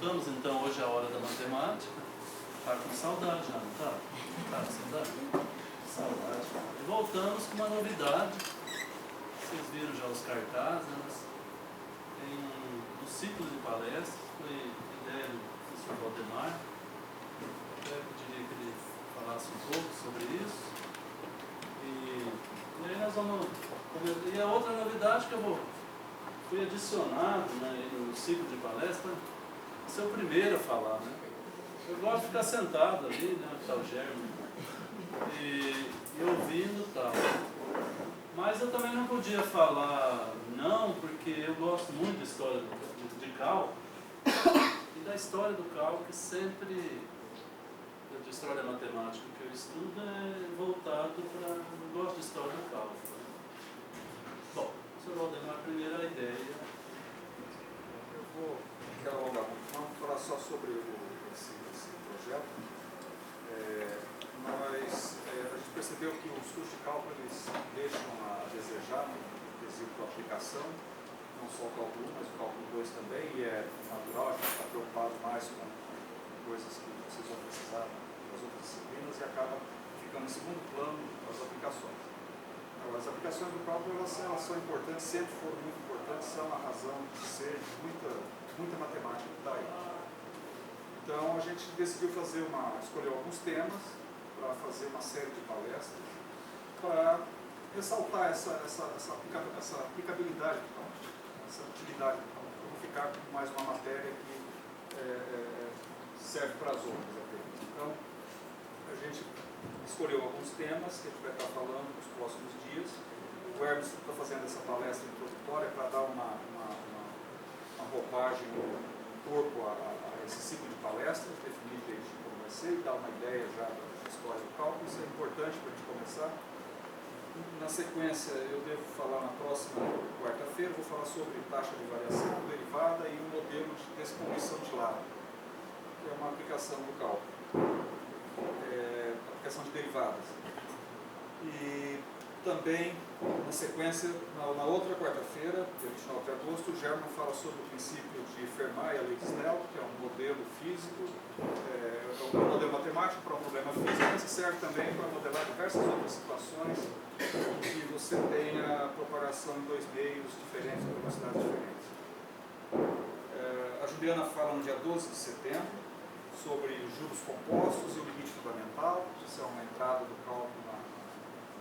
Voltamos então hoje à hora da matemática. Está com saudade já, não está? Está com saudade? Saudade. E voltamos com uma novidade. Vocês viram já os cartazes. Tem um ciclo de palestras, foi ideia do professor Valdemar. Eu pediria que ele falasse um pouco sobre isso. E aí nós vamos. E a outra novidade que eu fui adicionado, né, no ciclo de palestra, ser o primeiro a falar, né? Eu gosto de ficar sentado ali, né, está o Germo, e ouvindo e tal. Mas eu também não podia falar não, porque eu gosto muito da história de cálculo, e da história do cálculo, que sempre, de história matemática que eu estudo, é voltado para... Eu gosto de história do cálculo. Bom, o senhor Valdemar, a primeira ideia... Eu quero alongar muito, vamos falar só sobre esse projeto. A gente percebeu que os cursos de cálculo eles deixam a desejar no quesito da aplicação, não só o cálculo 1, mas o cálculo 2 também, e é natural, a gente está preocupado mais com coisas que vocês vão precisar nas outras disciplinas e acaba ficando em segundo plano as aplicações. Agora, as aplicações do cálculo elas são importantes, sempre foram muito importantes, são a razão de ser de muita matemática que está aí. Então, a gente decidiu escolher alguns temas para fazer uma série de palestras para ressaltar essa aplicabilidade do cálculo, essa utilidade do cálculo, para não ficar com mais uma matéria que serve para as outras apenas. Então, a gente escolheu alguns temas que a gente vai estar falando nos próximos dias. O Hermes está fazendo essa palestra introdutória para dar uma roupagem, um corpo a esse ciclo de palestras, definir direitinho como vai ser e dar uma ideia já da história do cálculo. Isso é importante para a gente começar. Na sequência, eu devo falar na próxima quarta-feira, vou falar sobre taxa de variação derivada e um modelo de descompressão de lado, que é uma aplicação do cálculo. Aplicação de derivadas. E também, na sequência, na outra quarta-feira, dia 29 de agosto, o German fala sobre o princípio de Fermat e a lei de Snell, que é um modelo físico, um modelo matemático para um problema físico, mas que serve também para modelar diversas outras situações em que você tenha propagação em dois meios diferentes, com velocidades diferentes. A Juliana fala no dia 12 de setembro, sobre os juros compostos e o limite fundamental. Isso é uma entrada do cálculo na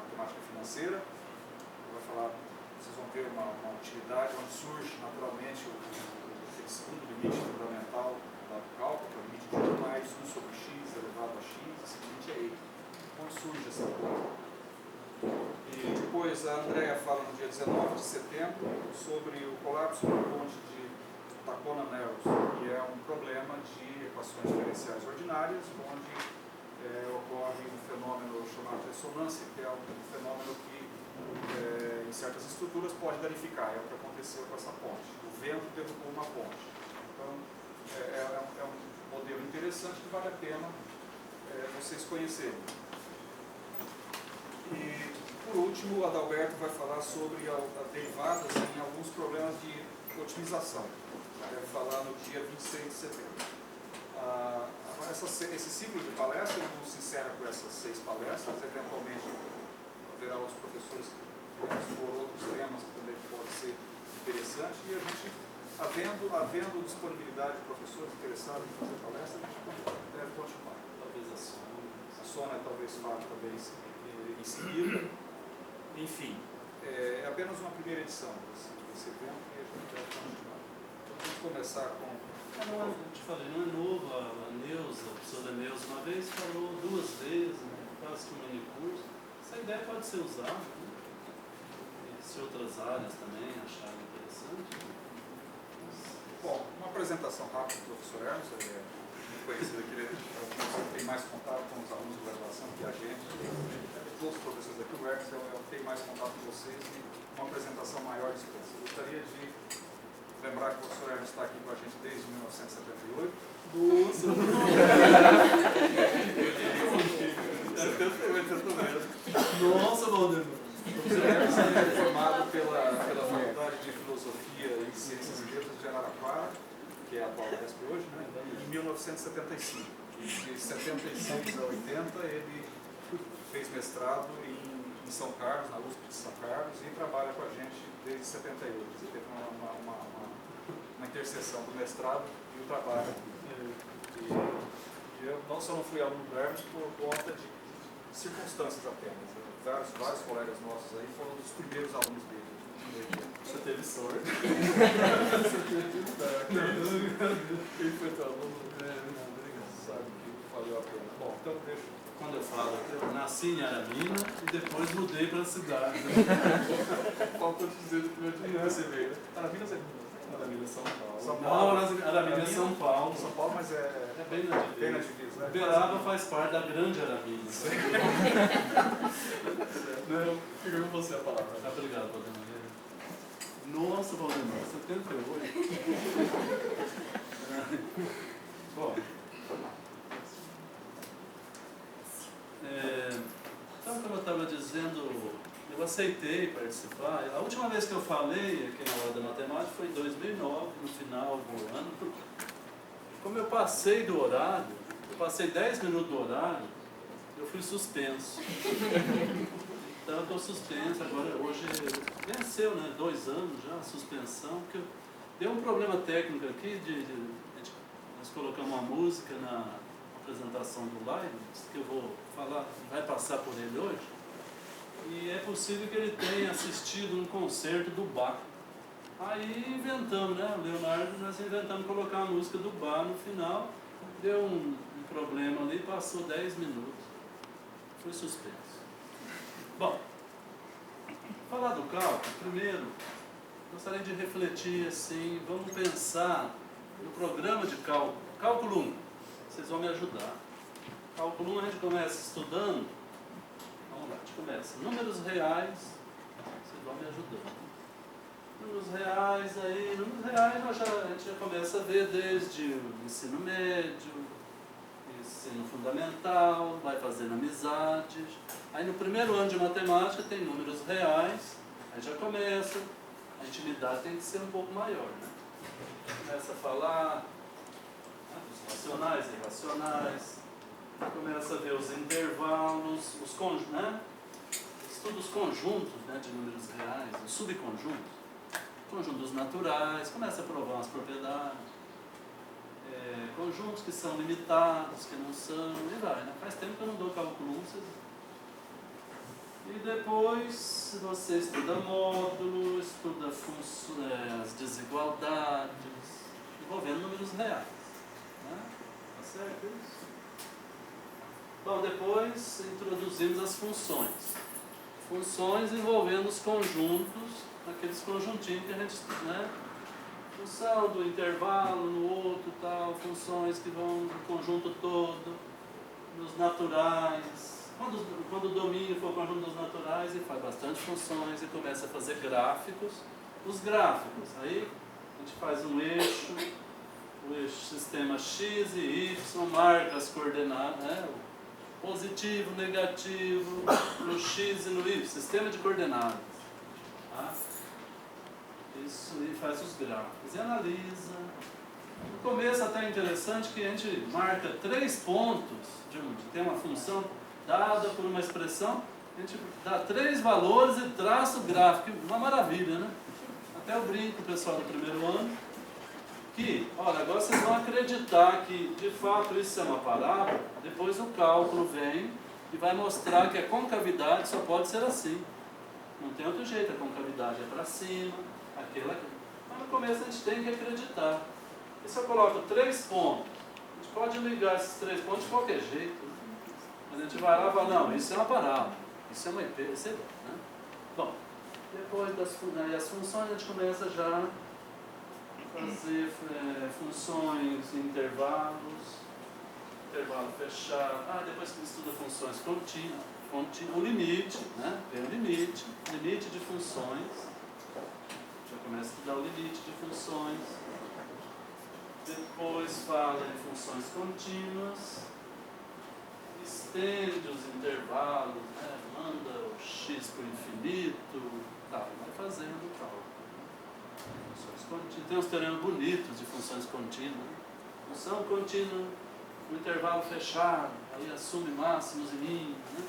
matemática financeira. Vai falar, vocês vão ver uma utilidade onde surge naturalmente aquele segundo limite fundamental do cálculo, que é o limite de 1 mais 1 sobre x elevado a x. Esse limite é ele. Onde surge essa coisa? E depois a Andrea fala no dia 19 de setembro sobre o colapso da ponte de Tacona-Narrows, que é um problema de equações diferenciais ordinárias, onde ocorre um fenômeno chamado ressonância, que é um fenômeno que em certas estruturas pode danificar. É o que aconteceu com essa ponte. O vento derrubou uma ponte. Então, é um modelo interessante que vale a pena vocês conhecerem. E, por último, o Adalberto vai falar sobre derivadas em alguns problemas de otimização. Deve falar no dia 26 de setembro. Esse ciclo de palestras não se encerra com essas 6 palestras. Eventualmente haverá os professores que vão expor outros temas que também pode ser interessante. E a gente, havendo disponibilidade de professores interessados em fazer palestras, a gente deve continuar. Talvez a Sônia talvez fale também em seguida. Enfim, é apenas uma primeira edição desse evento e a gente deve continuar. Vamos começar com... Eu te falei, não é novo, a Neuza, a professora Neuza, uma vez falou 2 vezes, né, quase que um mini curso. Essa ideia pode ser usada, né? E se outras áreas também acharem interessante. Bom, uma apresentação rápida do professor Hermes, ele é muito conhecido aqui, ele tem mais contato com os alunos de graduação que a gente. Todos os professores aqui, o Hermes tem mais contato com vocês e uma apresentação maior de experiência. Eu gostaria de lembrar que o professor Hermes está aqui com a gente desde 1978. Nossa, Valdemar! O professor Hermes é formado pela Faculdade de Filosofia e Ciências e Letras de Araraquara que é a atual Unesp hoje, né, em 1975. E de 76 a 80 ele fez mestrado em São Carlos, na USP de São Carlos, e trabalha com a gente desde 78. Ele teve uma interseção do mestrado e o trabalho. E eu só não fui aluno do Hermes por conta de circunstâncias apenas. Vários colegas nossos aí foram dos primeiros alunos dele. Você teve sorte. Ele foi teu aluno. Sabe que valeu a pena. Bom, então deixa. Quando eu falo, eu nasci em Aramina e depois mudei para a cidade. Faltou dizer do que meu dinheiro você veio. Aramina é Aramina, São Paulo. São Paulo, Aramina é São Paulo. São Paulo, mas é bem na divisa. Bem na divisa, né? Uberaba faz parte da grande Aramina. Não, fica com você a palavra. Obrigado, Valdemar. Nossa, Valdemar, 78. Bom. Então, como eu estava dizendo, eu aceitei participar. A última vez que eu falei aqui na aula da matemática foi em 2009, no final do ano. Como eu passei do horário, eu passei 10 minutos do horário, eu fui suspenso. Então eu estou suspenso agora, hoje venceu, né? 2 anos já, a suspensão, porque deu um problema técnico aqui, nós colocamos uma música na apresentação do Live, que eu vou falar, vai passar por ele hoje, e é possível que ele tenha assistido um concerto do Bach. Aí inventamos, né, o Leonardo, nós inventamos colocar a música do Bach no final, deu um problema ali, passou 10 minutos, foi suspenso. Bom, falar do cálculo, primeiro, gostaria de refletir assim, vamos pensar no programa de cálculo, cálculo 1, vocês vão me ajudar. Cálculo 1 a gente começa estudando, vamos lá, a gente começa, números reais, vocês vão me ajudando. Números reais, a gente já começa a ver desde o ensino médio, ensino fundamental, vai fazendo amizades. Aí no primeiro ano de matemática tem números reais, aí já começa, a intimidade tem que ser um pouco maior, né? Começa a falar dos racionais e irracionais, começa a ver os intervalos, os conjuntos, né? Estuda os conjuntos, né, de números reais, os subconjuntos. Conjuntos naturais, começa a provar umas propriedades, conjuntos que são limitados, que não são, e vai, né? Faz tempo que eu não dou cálculo 1, e depois você estuda módulo, estuda as desigualdades, envolvendo números reais, né? Tá certo isso? Bom, depois introduzimos as funções. Funções envolvendo os conjuntos, aqueles conjuntinhos que a gente, né? Função do intervalo no outro, tal, funções que vão no conjunto todo, nos naturais. Quando o domínio for o conjunto dos naturais, ele faz bastante funções e começa a fazer gráficos. Os gráficos, aí a gente faz um eixo, o eixo sistema x e y, marca as coordenadas, né? Positivo, negativo, no x e no y, sistema de coordenadas. Tá? Isso, e faz os gráficos e analisa. No começo até é interessante que a gente marca 3 pontos, tem uma função dada por uma expressão, a gente dá 3 valores e traça o gráfico, uma maravilha, né? Até eu brinco com o pessoal do primeiro ano, que, olha, agora vocês vão acreditar que de fato isso é uma parábola, depois o cálculo vem e vai mostrar que a concavidade só pode ser assim. Não tem outro jeito, a concavidade é para cima, aquela aqui. Mas no começo a gente tem que acreditar. E se eu coloco 3 pontos, a gente pode ligar esses 3 pontos de qualquer jeito. Mas a gente vai lá e fala, não, isso é uma parábola, isso é uma IP, sei lá, né? Bom, depois das funções a gente começa já a fazer funções, intervalos, intervalo fechado. Depois que estuda funções contínuas, o limite, né? Tem o limite de funções. Já começa a estudar o limite de funções. Depois fala em funções contínuas. Estende os intervalos, né? Manda o x para o infinito, vai fazendo o cálculo. Funções contínuas. Tem uns teoremas bonitos de funções contínuas. Função contínua, um intervalo fechado, aí assume máximos e mínimos. Né?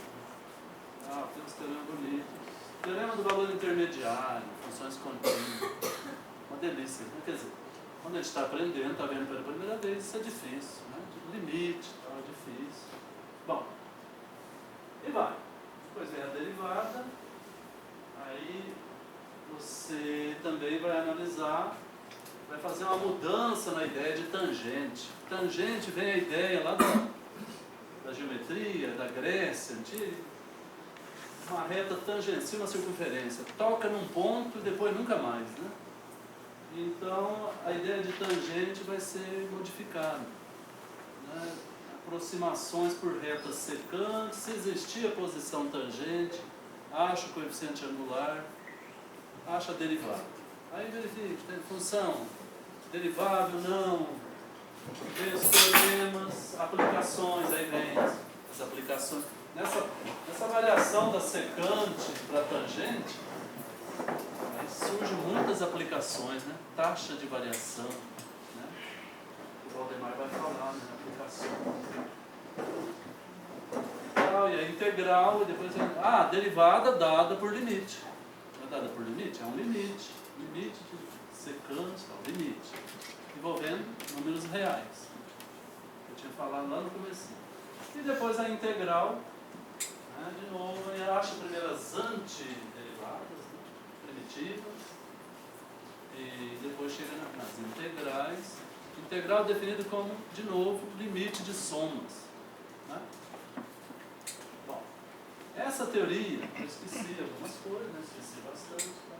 Tem uns teoremas bonitos. Teorema do valor intermediário, funções contínuas. Uma delícia. Né? Quer dizer, quando a gente está aprendendo, está vendo pela primeira vez, isso é difícil. Né? Limite, é difícil. Bom, e vai. Depois vem a derivada. Aí você também vai analisar, vai fazer uma mudança na ideia de tangente. Tangente vem a ideia lá da geometria, da Grécia, de uma reta tangencia uma circunferência. Toca num ponto e depois nunca mais. Né? Então, a ideia de tangente vai ser modificada. Né? Aproximações por retas secantes, se existir a posição tangente, acha o coeficiente angular, acha a derivada. Aí verifica, tem função, derivável, não, vê os teoremas, aplicações, aí vem as aplicações. Nessa variação da secante para a tangente, aí surgem muitas aplicações, né? Taxa de variação, né? O Valdemar vai falar, né? Aplicações. E a integral, e depois derivada dada por limite. Não é dada por limite? É um limite. Limite de secante, limite. Envolvendo números reais. Eu tinha falado lá no começo. E depois a integral, né, de novo, eu acho primeiro as antiderivadas, né, primitivas. E depois chega nas integrais. Integral definido como, de novo, limite de somas. Né? Essa teoria, eu esqueci algumas coisas, né? Esqueci bastante. Tá?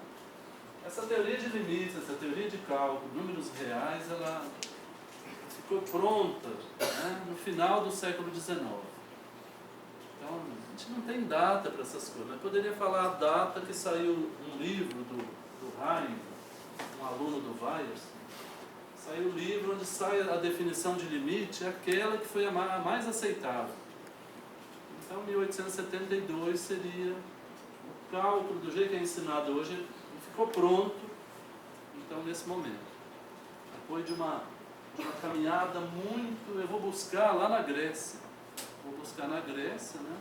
Essa teoria de limites, essa teoria de cálculo, números reais, ela ficou pronta, né? No final do século XIX. Então, a gente não tem data para essas coisas. Eu poderia falar a data que saiu um livro do Heim, um aluno do Weyers. Saiu um livro onde sai a definição de limite, aquela que foi a mais aceitável. Então, 1872 seria o cálculo do jeito que é ensinado hoje, ficou pronto, então, nesse momento. Depois de uma caminhada muito, eu vou buscar lá na Grécia. Vou buscar na Grécia, né,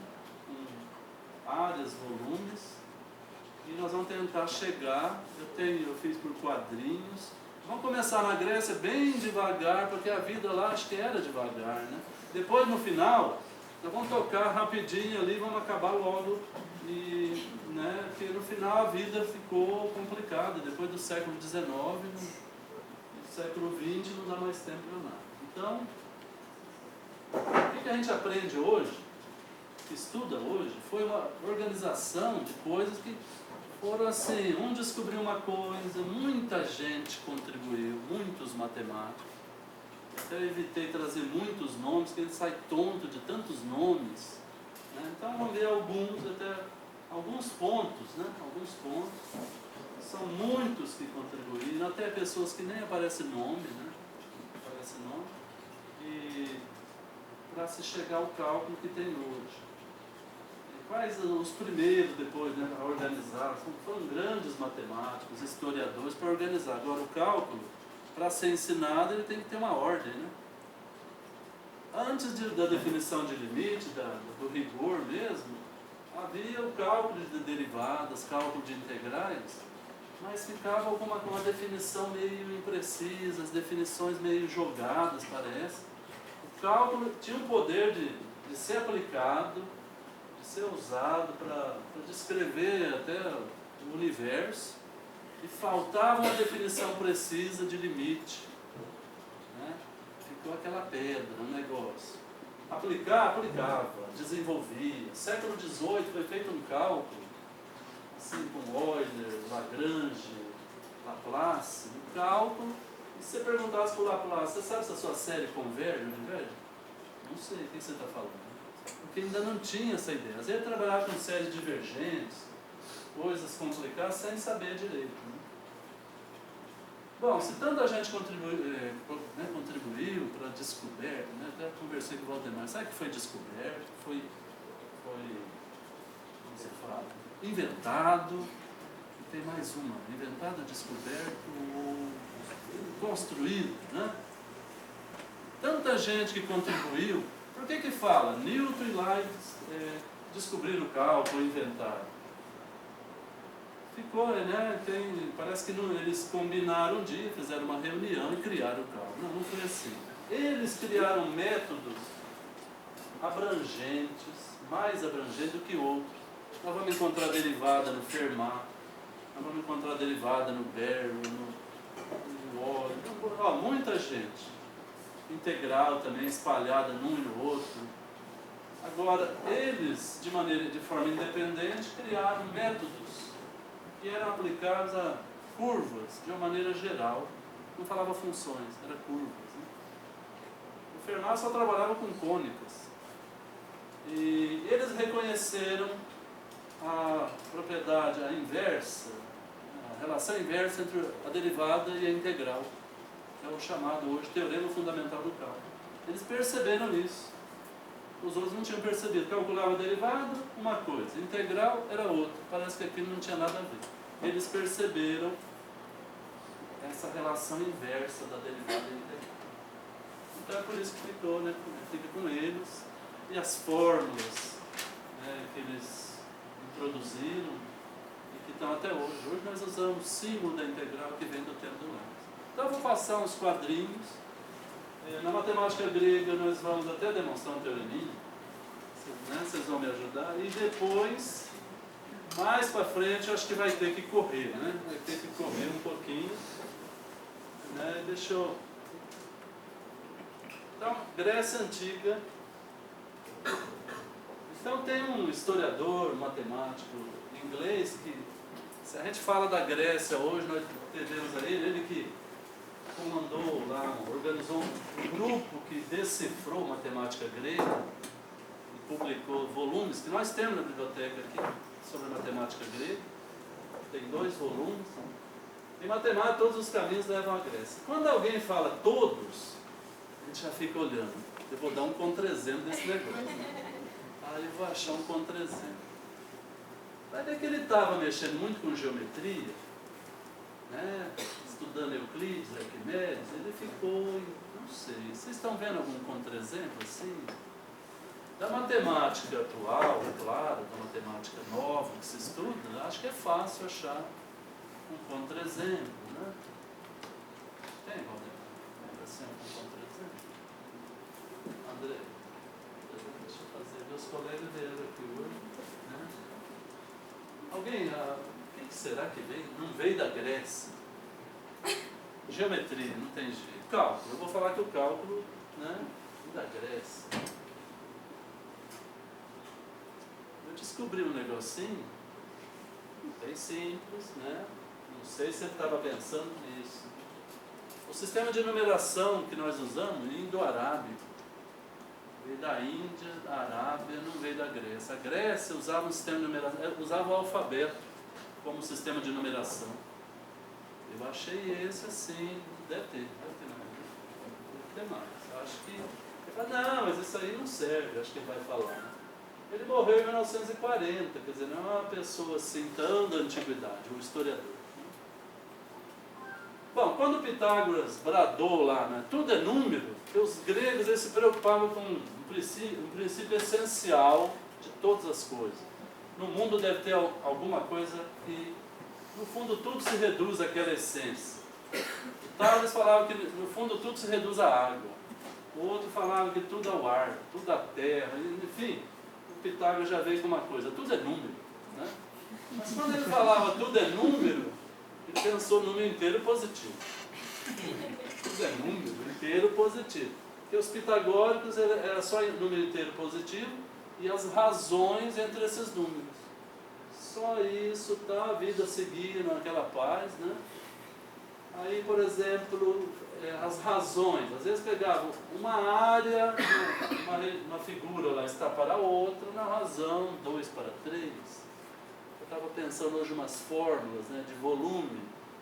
com áreas, volumes, e nós vamos tentar chegar, eu fiz por quadrinhos. Vamos começar na Grécia bem devagar, porque a vida lá acho que era devagar, né? Depois, no final, nós vamos tocar rapidinho ali, vamos acabar logo, e, né, porque no final a vida ficou complicada. Depois do século XIX, no século XX não dá mais tempo para nada. Então, o que a gente aprende hoje, que estuda hoje, foi uma organização de coisas que foram assim, um descobriu uma coisa, muita gente contribuiu, muitos matemáticos. Até evitei trazer muitos nomes, porque ele sai tonto de tantos nomes. Né? Então vamos ver alguns pontos, né? Alguns pontos. São muitos que contribuíram, até pessoas que nem aparece nome, né? Aparece nome. E para se chegar ao cálculo que tem hoje. E quais os primeiros depois, né, a organizar? Foram grandes matemáticos, historiadores para organizar. Agora o cálculo, para ser ensinado, ele tem que ter uma ordem, né? Antes da definição de limite, do rigor mesmo, havia o cálculo de derivadas, cálculo de integrais, mas ficava com uma definição meio imprecisa, as definições meio jogadas, parece. O cálculo tinha o poder de ser aplicado, de ser usado para descrever até o universo, e faltava uma definição precisa de limite. Né? Ficou aquela pedra, um negócio. Aplicava, desenvolvia. Século XVIII foi feito um cálculo, assim com Euler, Lagrange, Laplace, um cálculo, e se você perguntasse para o Laplace, você sabe se a sua série converge ou diverge? Não sei, o que você está falando? Porque ainda não tinha essa ideia. Às vezes trabalhava com séries divergentes, coisas complicadas, sem saber direito. Né? Bom, se tanta gente contribuiu para a descoberta, né? Até conversei com o Valdemar, sabe que foi descoberto, foi como você fala, inventado, tem mais uma, inventado, descoberto ou construído, né? Tanta gente que contribuiu. Por que fala? Newton e Leibniz descobriram o cálculo, inventaram. Ficou, né? Parece que eles combinaram um dia, fizeram uma reunião e criaram o cálculo. Não foi assim. Eles criaram métodos abrangentes, mais abrangentes do que outros. Nós vamos encontrar derivada no Fermat, nós vamos encontrar derivada no Barrow, no Wall, muita gente. Integral também, espalhada num e no outro. Agora, eles, de forma independente, criaram métodos que eram aplicados a curvas de uma maneira geral. Não falava funções, era curvas. Né? O Fermat só trabalhava com cônicas. E eles reconheceram a propriedade, a inversa, a relação inversa entre a derivada e a integral. É o chamado hoje Teorema Fundamental do Cálculo. Eles perceberam isso. Os outros não tinham percebido. Calculava a derivada, uma coisa. Integral era outra. Parece que aquilo não tinha nada a ver. Eles perceberam essa relação inversa da derivada e integral. Então é por isso que ficou, né? Fica com eles. E as fórmulas, né, que eles introduziram e que estão até hoje. Hoje nós usamos o símbolo da integral que vem do tempo do Leibniz. Então eu vou passar uns quadrinhos. Na matemática grega nós vamos até demonstrar um teoreminha, né? Vocês vão me ajudar. E depois, mais para frente, eu acho que vai ter que correr, né? Vai ter que correr um pouquinho. Né? Deixa eu... Então, Grécia Antiga. Então tem um historiador, matemático inglês que, se a gente fala da Grécia hoje, nós temos a ele que comandou lá, organizou um grupo que decifrou matemática grega e publicou volumes, que nós temos na biblioteca aqui, sobre matemática grega. Tem 2 volumes. Em matemática, todos os caminhos levam à Grécia. Quando alguém fala todos, a gente já fica olhando. Eu vou dar um contra-exemplo desse negócio. Aí eu vou achar um contra-exemplo. Vai ver que ele estava mexendo muito com geometria, né? Estudando Euclides, Arquimedes, ele ficou, não sei, vocês estão vendo algum contra-exemplo assim? Da matemática atual, claro, da matemática nova que se estuda, acho que é fácil achar um contra-exemplo, né? Tem, Valdir? Lembra assim algum contra-exemplo? André, deixa eu fazer, meus colegas vieram aqui hoje, né? Alguém, o que será que veio? Não veio da Grécia? Geometria, não tem jeito. Cálculo, eu vou falar que o cálculo, né, da Grécia. Eu descobri um negocinho, bem simples, né? Não sei se ele estava pensando nisso. O sistema de numeração que nós usamos, indo-arábico, veio da Índia, da Arábia, não veio da Grécia. A Grécia usava um sistema de numeração, usava o alfabeto como sistema de numeração. Eu achei esse assim, deve ter mais. Eu acho que... Ele fala, não, mas isso aí não serve, acho que ele vai falar. Né? Ele morreu em 1940, quer dizer, não é uma pessoa assim tão da antiguidade, um historiador. Bom, quando Pitágoras bradou lá, né, tudo é número, os gregos eles se preocupavam com um princípio essencial de todas as coisas. No mundo deve ter alguma coisa que... No fundo, tudo se reduz àquela essência. O Tales falava que, no fundo, tudo se reduz à água. O outro falava que tudo é o ar, tudo é a terra. Enfim, o Pitágoras já veio com uma coisa, tudo é número. Né? Mas quando ele falava tudo é número, ele pensou no número inteiro positivo. Tudo é número inteiro positivo. Porque os pitagóricos era só número inteiro positivo e as razões entre esses números. Só isso, tá, a vida seguia naquela paz, né? Aí, por exemplo, as razões, às vezes pegavam uma área, uma figura lá está para a outra, na razão 2 para 3. Eu estava pensando hoje umas fórmulas, né, de volume.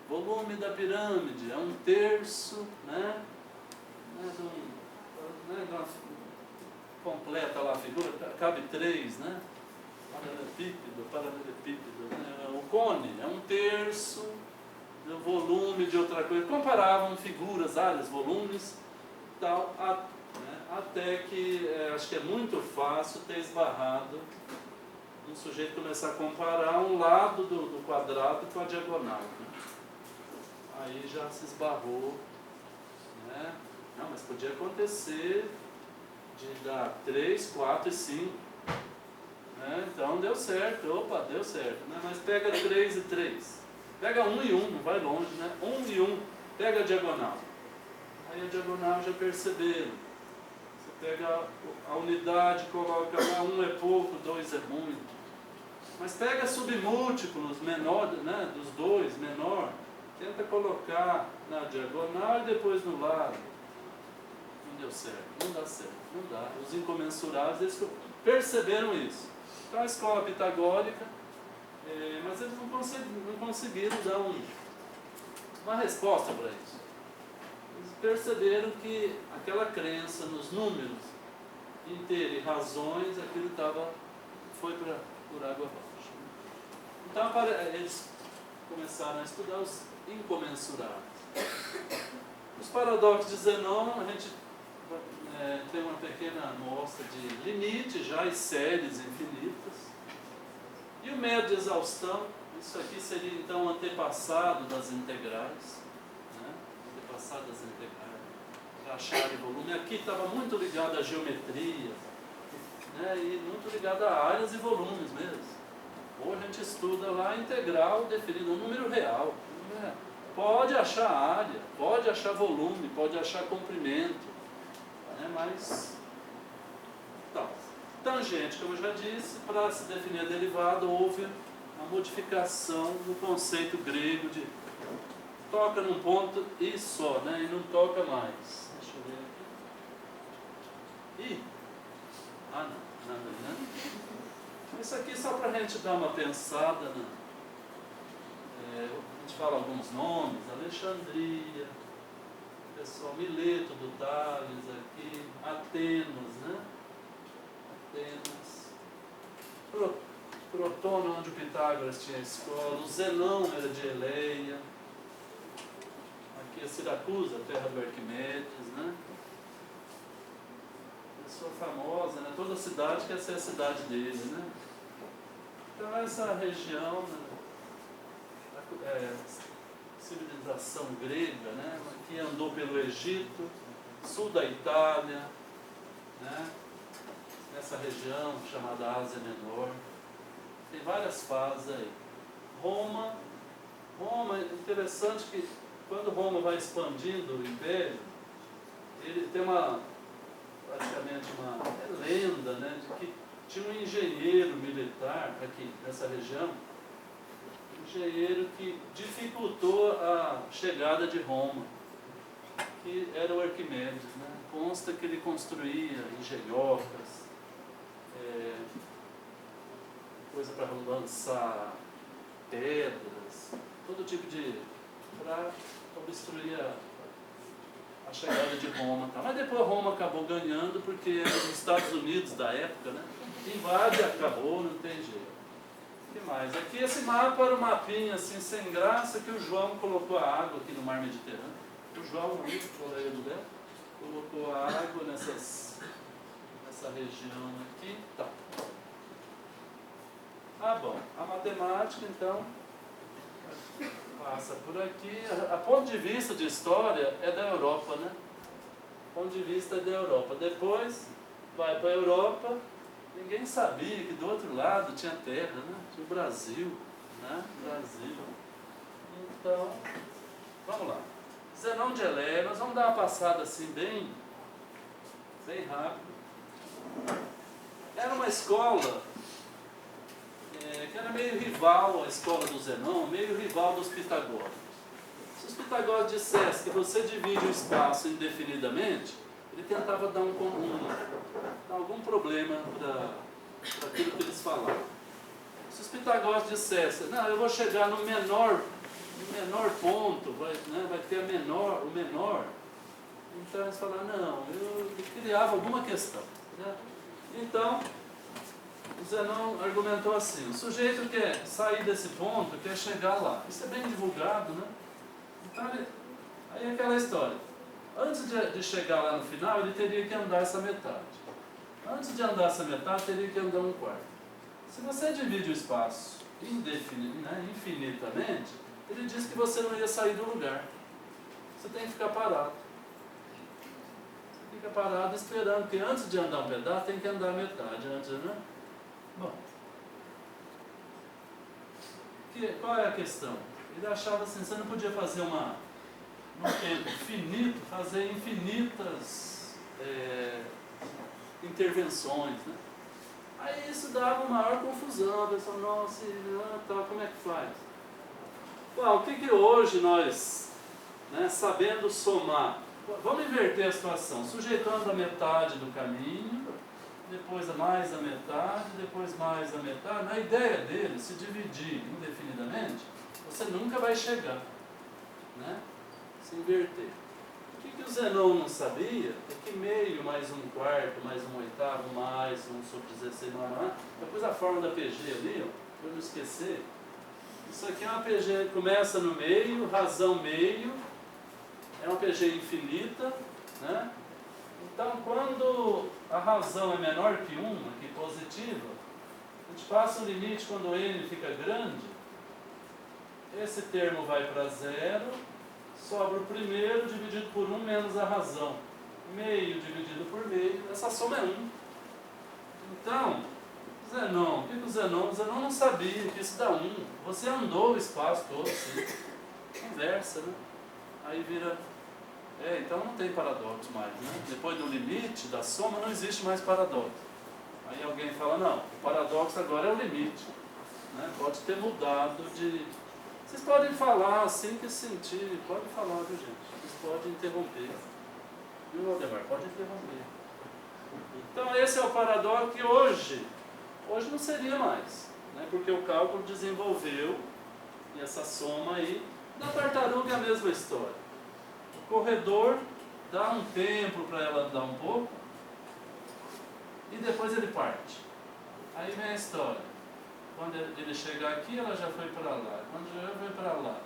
Volume da pirâmide é 1/3, né? Completa lá a figura, cabe 3, né? paralelepípedo, né? O cone é 1/3 do volume de outra coisa. Comparavam figuras, áreas, volumes, tal, né? Até que acho que é muito fácil ter esbarrado um sujeito começar a comparar um lado do quadrado com a diagonal, né? Aí já se esbarrou, né? Não, mas podia acontecer de dar 3, 4 e 5. Né? Então deu certo, opa, deu certo. Né? Mas pega 3 e 3. Pega 1 e 1, não vai longe, né? 1 e 1, pega a diagonal. Aí a diagonal já perceberam. Você pega a unidade, coloca lá, 1 é pouco, 2 é muito. Mas pega submúltiplos menor, né? Dos dois, menor. Tenta colocar na diagonal e depois no lado. Não deu certo, não dá certo, não dá. Os incomensuráveis, eles perceberam isso. Então a escola pitagórica, mas eles não conseguiram dar uma resposta para isso. Eles perceberam que aquela crença nos números inteiros e razões, aquilo foi por água abaixo. Então eles começaram a estudar os incomensuráveis. Os paradoxos de Zenão, a gente tem uma pequena amostra de limite já e séries infinitas. E o médio de exaustão, isso aqui seria então o antepassado das integrais, né? Antepassado das integrais, rachar e volume. Aqui estava muito ligado à geometria, né? E muito ligado a áreas e volumes mesmo. Hoje a gente estuda lá a integral definida, um número real. Né? Pode achar área, pode achar volume, pode achar comprimento. Mas, então, tangente, como eu já disse, para se definir a derivada, houve uma modificação no conceito grego de toca num ponto e só, né? E não toca mais. Deixa eu ver aqui. Não, nada, né? Isso aqui só para a gente dar uma pensada, né? A gente fala alguns nomes, Alexandria, pessoal, Mileto do Tales aqui, Atenas, né? Atenas. Crotona, onde o Pitágoras tinha escola. O Zenão era de Eleia. Aqui a Siracusa, a terra do Arquimedes, né? Pessoa famosa, né? Toda cidade quer ser a cidade dele, né? Então essa região, né? Civilização grega, né, que andou pelo Egito, sul da Itália, né, nessa região chamada Ásia Menor. Tem várias fases aí. Roma, interessante que quando Roma vai expandindo o Império, ele tem praticamente uma lenda, né, de que tinha um engenheiro militar aqui nessa região, engenheiro que dificultou a chegada de Roma, que era o Arquimedes, né? Consta que ele construía engenhocas, coisa para lançar pedras, todo tipo para obstruir a chegada de Roma. Tá? Mas depois Roma acabou ganhando, porque era os Estados Unidos da época, né? Invade, acabou, não tem jeito. O que mais? Aqui esse mapa era um mapinha assim, sem graça, que o João colocou a água aqui no mar Mediterrâneo. O João, o colega do Beto, colocou a água nessa região aqui. Tá. Bom, a matemática então passa por aqui. A ponto de vista de história é da Europa, né? Ponto de vista é da Europa. Depois vai para a Europa. Ninguém sabia que do outro lado tinha terra, né? Tinha o Brasil, né? Brasil. Então, vamos lá. Zenão de Eleia, nós vamos dar uma passada assim bem rápido. Era uma escola que era meio rival à escola do Zenão, meio rival dos pitagóricos. Se os pitagóricos dissessem que você divide o espaço indefinidamente, ele tentava dar algum problema para aquilo que eles falavam. Se os pitagóricos dissessem, não, eu vou chegar no menor ponto, vai ter o menor, então eles falavam, não, eu criava alguma questão. Né? Então, o Zenon argumentou assim: o sujeito quer sair desse ponto, quer chegar lá. Isso é bem divulgado, né? Então, aí é aquela história. Antes de chegar lá no final, ele teria que andar essa metade. Antes de andar essa metade, teria que andar um quarto. Se você divide o espaço infinitamente, ele diz que você não ia sair do lugar. Você tem que ficar parado. Você fica parado esperando, porque antes de andar um pedaço, tem que andar metade. Antes, né? Bom, qual é a questão? Ele achava assim, você não podia fazer num tempo finito, fazer infinitas intervenções, né? Aí isso dava uma maior confusão, a pessoa, nossa, como é que faz? Bom, o que hoje nós, né, sabendo somar, vamos inverter a situação, sujeitando a metade do caminho, depois mais a metade, depois mais a metade. Na ideia dele, se dividir indefinidamente, você nunca vai chegar, né? Se inverter. O que o Zenon não sabia é que meio mais um quarto, mais um oitavo, mais um sobre 16, depois a forma da PG ali, ó, para não esquecer, isso aqui é uma PG, começa no meio, razão meio, é uma PG infinita, né? Então, quando a razão é menor que 1, aqui positiva, a gente passa um limite quando n fica grande, esse termo vai para 0, sobra o primeiro dividido por 1 menos a razão. Meio dividido por meio, essa soma é 1. Então, Zenon, o que o Zenon? O Zenon não sabia que isso dá 1. Você andou o espaço todo, assim. Conversa, né? Aí vira... então não tem paradoxo mais, né? Depois do limite, da soma, não existe mais paradoxo. Aí alguém fala, não, o paradoxo agora é o limite, né? Pode ter mudado de... Vocês podem falar assim que sentir, pode falar, viu, gente? Vocês podem interromper. Viu, Valdemar? Pode interromper. Então esse é o paradoxo que hoje não seria mais, né? Porque o cálculo desenvolveu, e essa soma aí, da tartaruga é a mesma história. O corredor dá um tempo para ela andar um pouco, e depois ele parte. Aí vem a história. Quando ele chegar aqui, ela já foi para lá. Quando já foi para lá.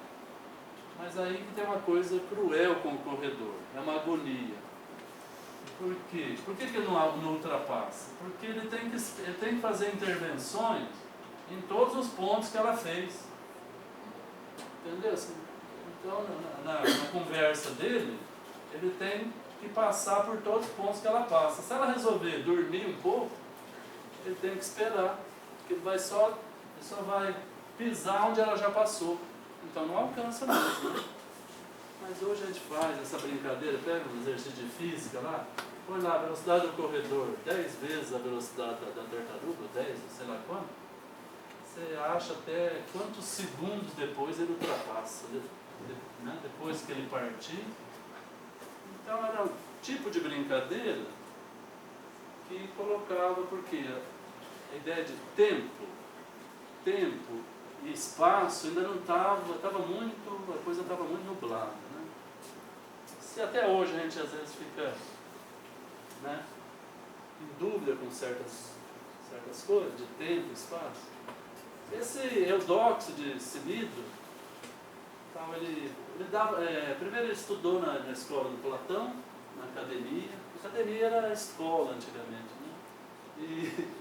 Mas aí que tem uma coisa cruel com o corredor. É uma agonia. Por quê? Por que ele não ultrapassa? Porque ele tem que fazer intervenções em todos os pontos que ela fez. Entendeu? Então, na conversa dele, ele tem que passar por todos os pontos que ela passa. Se ela resolver dormir um pouco, ele tem que esperar. Porque ele só vai pisar onde ela já passou. Então não alcança mesmo, né? Mas hoje a gente faz essa brincadeira, pega um exercício de física lá, põe lá a velocidade do corredor 10 vezes a velocidade da tartaruga, 10, sei lá quanto, você acha até quantos segundos depois ele ultrapassa, né? Depois que ele partir. Então era um tipo de brincadeira que colocava, porque a ideia de tempo e espaço ainda não estava muito, a coisa estava muito nublada, né? Se até hoje a gente às vezes fica, né, em dúvida com certas coisas, de tempo e espaço, esse Eudóxio de Cilindro, então ele dava, primeiro ele estudou na escola do Platão, na academia. A academia era a escola antigamente, né? E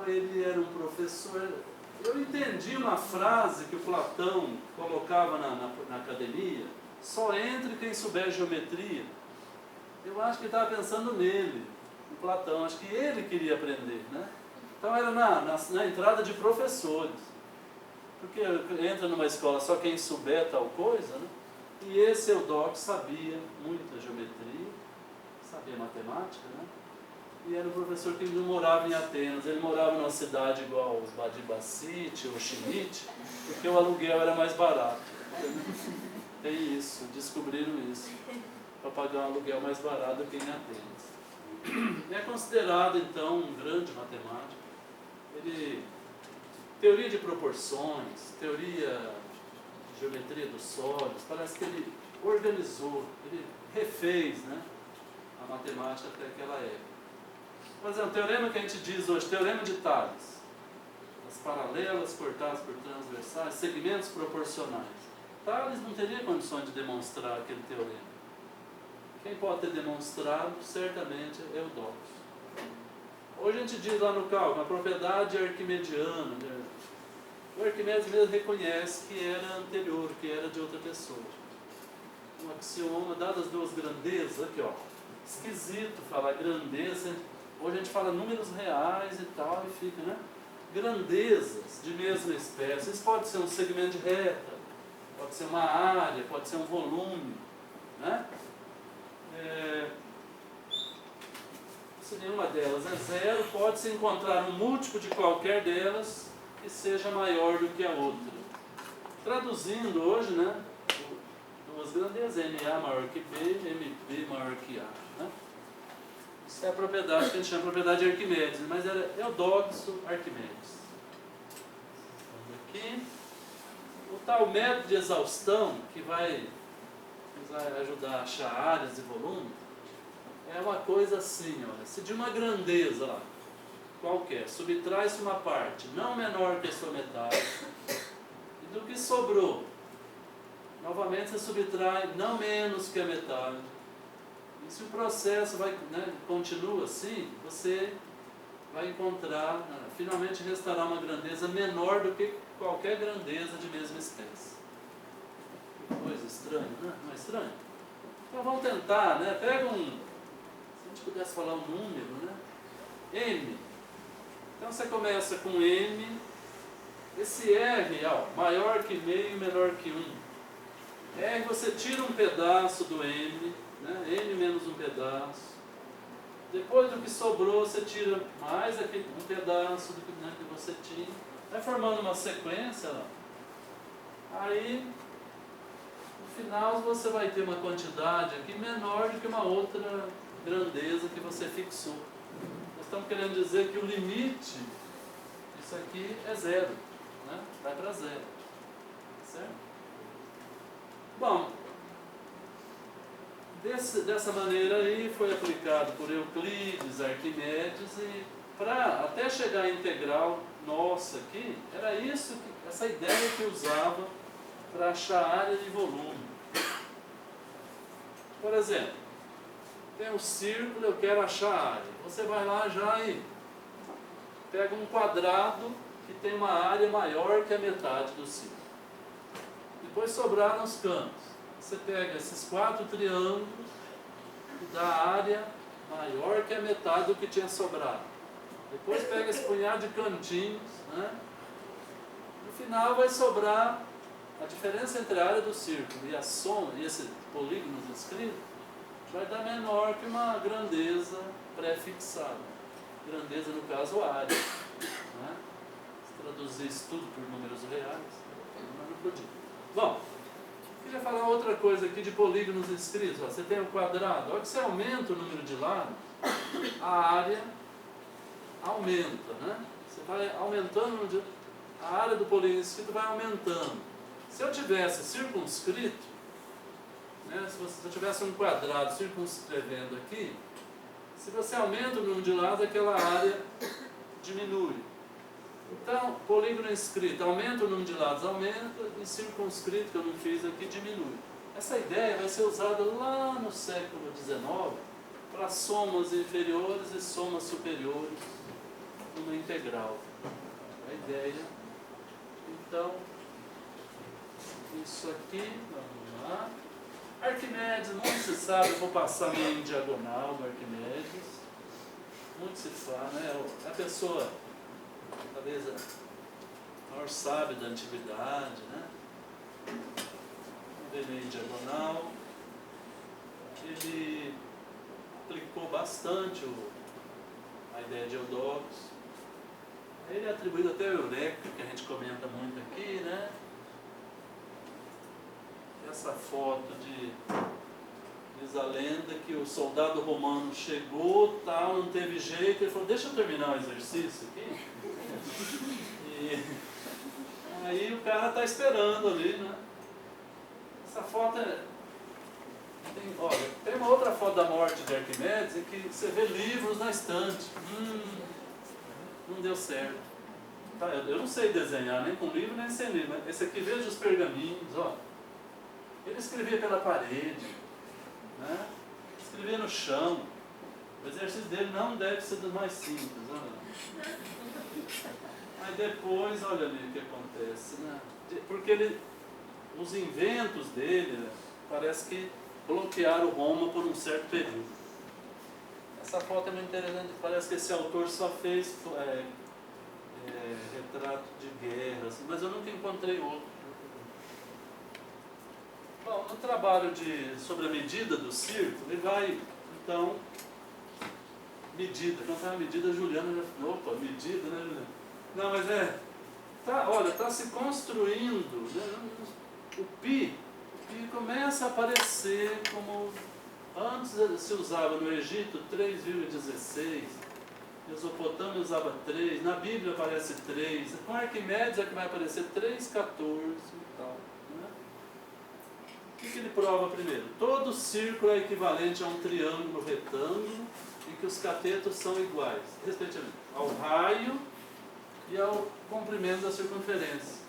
ele era um professor. Eu entendi uma frase que o Platão colocava na academia: só entre quem souber geometria. Eu acho que ele estava pensando nele, no Platão, acho que ele queria aprender, né? Então era na entrada de professores, porque entra numa escola só quem souber tal coisa, né? E esse Eudóxio sabia muita geometria, sabia matemática, né? E era um professor que não morava em Atenas, ele morava numa cidade igual Badibacite ou Chimite, porque o aluguel era mais barato. Tem isso, descobriram isso, para pagar um aluguel mais barato do que em Atenas. É considerado então um grande matemático. Teoria de proporções, teoria de geometria dos sólidos, parece que ele organizou, ele refez, né, a matemática até aquela época. Por exemplo, o teorema que a gente diz hoje, teorema de Tales. As paralelas cortadas por transversais, segmentos proporcionais. Tales não teria condições de demonstrar aquele teorema. Quem pode ter demonstrado, certamente, é Eudóxio. Hoje a gente diz lá no cálculo, a propriedade arquimediana. Né? O Arquimedes mesmo reconhece que era anterior, que era de outra pessoa. Um axioma, dadas as duas grandezas, aqui ó, esquisito falar grandeza, hoje a gente fala números reais e tal, e fica, né? Grandezas de mesma espécie, isso pode ser um segmento de reta, pode ser uma área, pode ser um volume, né? Se nenhuma delas é zero, pode-se encontrar um múltiplo de qualquer delas que seja maior do que a outra. Traduzindo hoje, né? Duas grandezas, MA maior que B, MB maior que A. Né? Isso é a propriedade que a gente chama de propriedade de Arquimedes, mas era Eudóxio Arquimedes. Vamos aqui. O tal método de exaustão, que vai ajudar a achar áreas e volume, é uma coisa assim, olha, se de uma grandeza lá, qualquer, subtrai-se uma parte não menor que a sua metade, e do que sobrou, novamente você subtrai não menos que a metade. E se o processo continua assim, você vai encontrar, finalmente restará uma grandeza menor do que qualquer grandeza de mesma espécie. Que coisa estranha, né? Não é estranho? Então vamos tentar, né? Pega se a gente pudesse falar um número, né? M. Então você começa com M, esse R, ó, maior que meio, menor que 1. R você tira um pedaço do M, né? M menos um pedaço. Depois do que sobrou, você tira mais aqui, um pedaço do que, né, que você tinha. Vai formando uma sequência. Ó. Aí, no final, você vai ter uma quantidade aqui menor do que uma outra grandeza que você fixou. Nós estamos querendo dizer que o limite disso aqui é zero. Né? Vai para zero. Certo? Bom, dessa maneira aí foi aplicado por Euclides, Arquimedes, e para até chegar à integral nossa aqui, era isso, essa ideia que usava para achar área e volume. Por exemplo, tem um círculo, eu quero achar a área. Você vai lá já e pega um quadrado que tem uma área maior que a metade do círculo. Depois sobraram os cantos. Você pega esses 4 triângulos e dá área maior que a metade do que tinha sobrado. Depois pega esse punhado de cantinhos, né? No final vai sobrar a diferença entre a área do círculo e a soma, e esse polígono escrito, vai dar menor que uma grandeza pré-fixada. Grandeza, no caso, área. Né? Se traduzir isso tudo por números reais, não podia. Bom, queria falar outra coisa aqui de polígonos escritos. Ó, você tem um quadrado, a hora que você aumenta o número de lados, a área aumenta, né? Você vai aumentando, a área do polígono escrito vai aumentando. Se eu tivesse circunscrito, né, se eu tivesse um quadrado circunscrevendo aqui, se você aumenta o número de lados, aquela área diminui. Então, polígono escrito, aumenta o número de lados, aumenta, e circunscrito, que eu não fiz aqui, diminui. Essa ideia vai ser usada lá no século XIX para somas inferiores e somas superiores numa integral. A ideia. Então, isso aqui, vamos lá. Arquimedes, muito se sabe, eu vou passar meio em diagonal do Arquimedes. Muito se fala, né? A pessoa, talvez a maior sábia da antiguidade, né? Vamos ver meio em diagonal. Ele aplicou bastante a ideia de Eudóxio. Ele é atribuído até ao Eureka, que a gente comenta muito aqui, né? Essa foto diz a lenda que o soldado romano chegou, tal, não teve jeito, ele falou, deixa eu terminar o exercício aqui. E aí o cara está esperando ali, né? Essa foto é Tem uma outra foto da morte de Arquimedes em que você vê livros na estante. Não deu certo. Tá, eu não sei desenhar, nem com livro, nem sem livro. Mas esse aqui, veja os pergaminhos, ó. Ele escrevia pela parede, né? Escrevia no chão. O exercício dele não deve ser dos mais simples. Olha. Mas depois, olha ali o que acontece, né? Porque os inventos dele, né, parece que bloquearam Roma por um certo período. Essa foto é muito interessante, parece que esse autor só fez retrato de guerra, assim, mas eu nunca encontrei outro. Bom, no trabalho sobre a medida do círculo, ele vai, então, medida. Quando fala medida, a Juliana já falou, opa, medida, né, Juliana? Não, mas olha, está se construindo, né, o pi começa a aparecer como, antes se usava no Egito 3,16, Mesopotâmia usava 3, na Bíblia aparece 3, com Arquimedes é que vai aparecer 3,14 e tal. Né? O que ele prova primeiro? Todo círculo é equivalente a um triângulo retângulo em que os catetos são iguais, respectivamente, ao raio e ao comprimento da circunferência.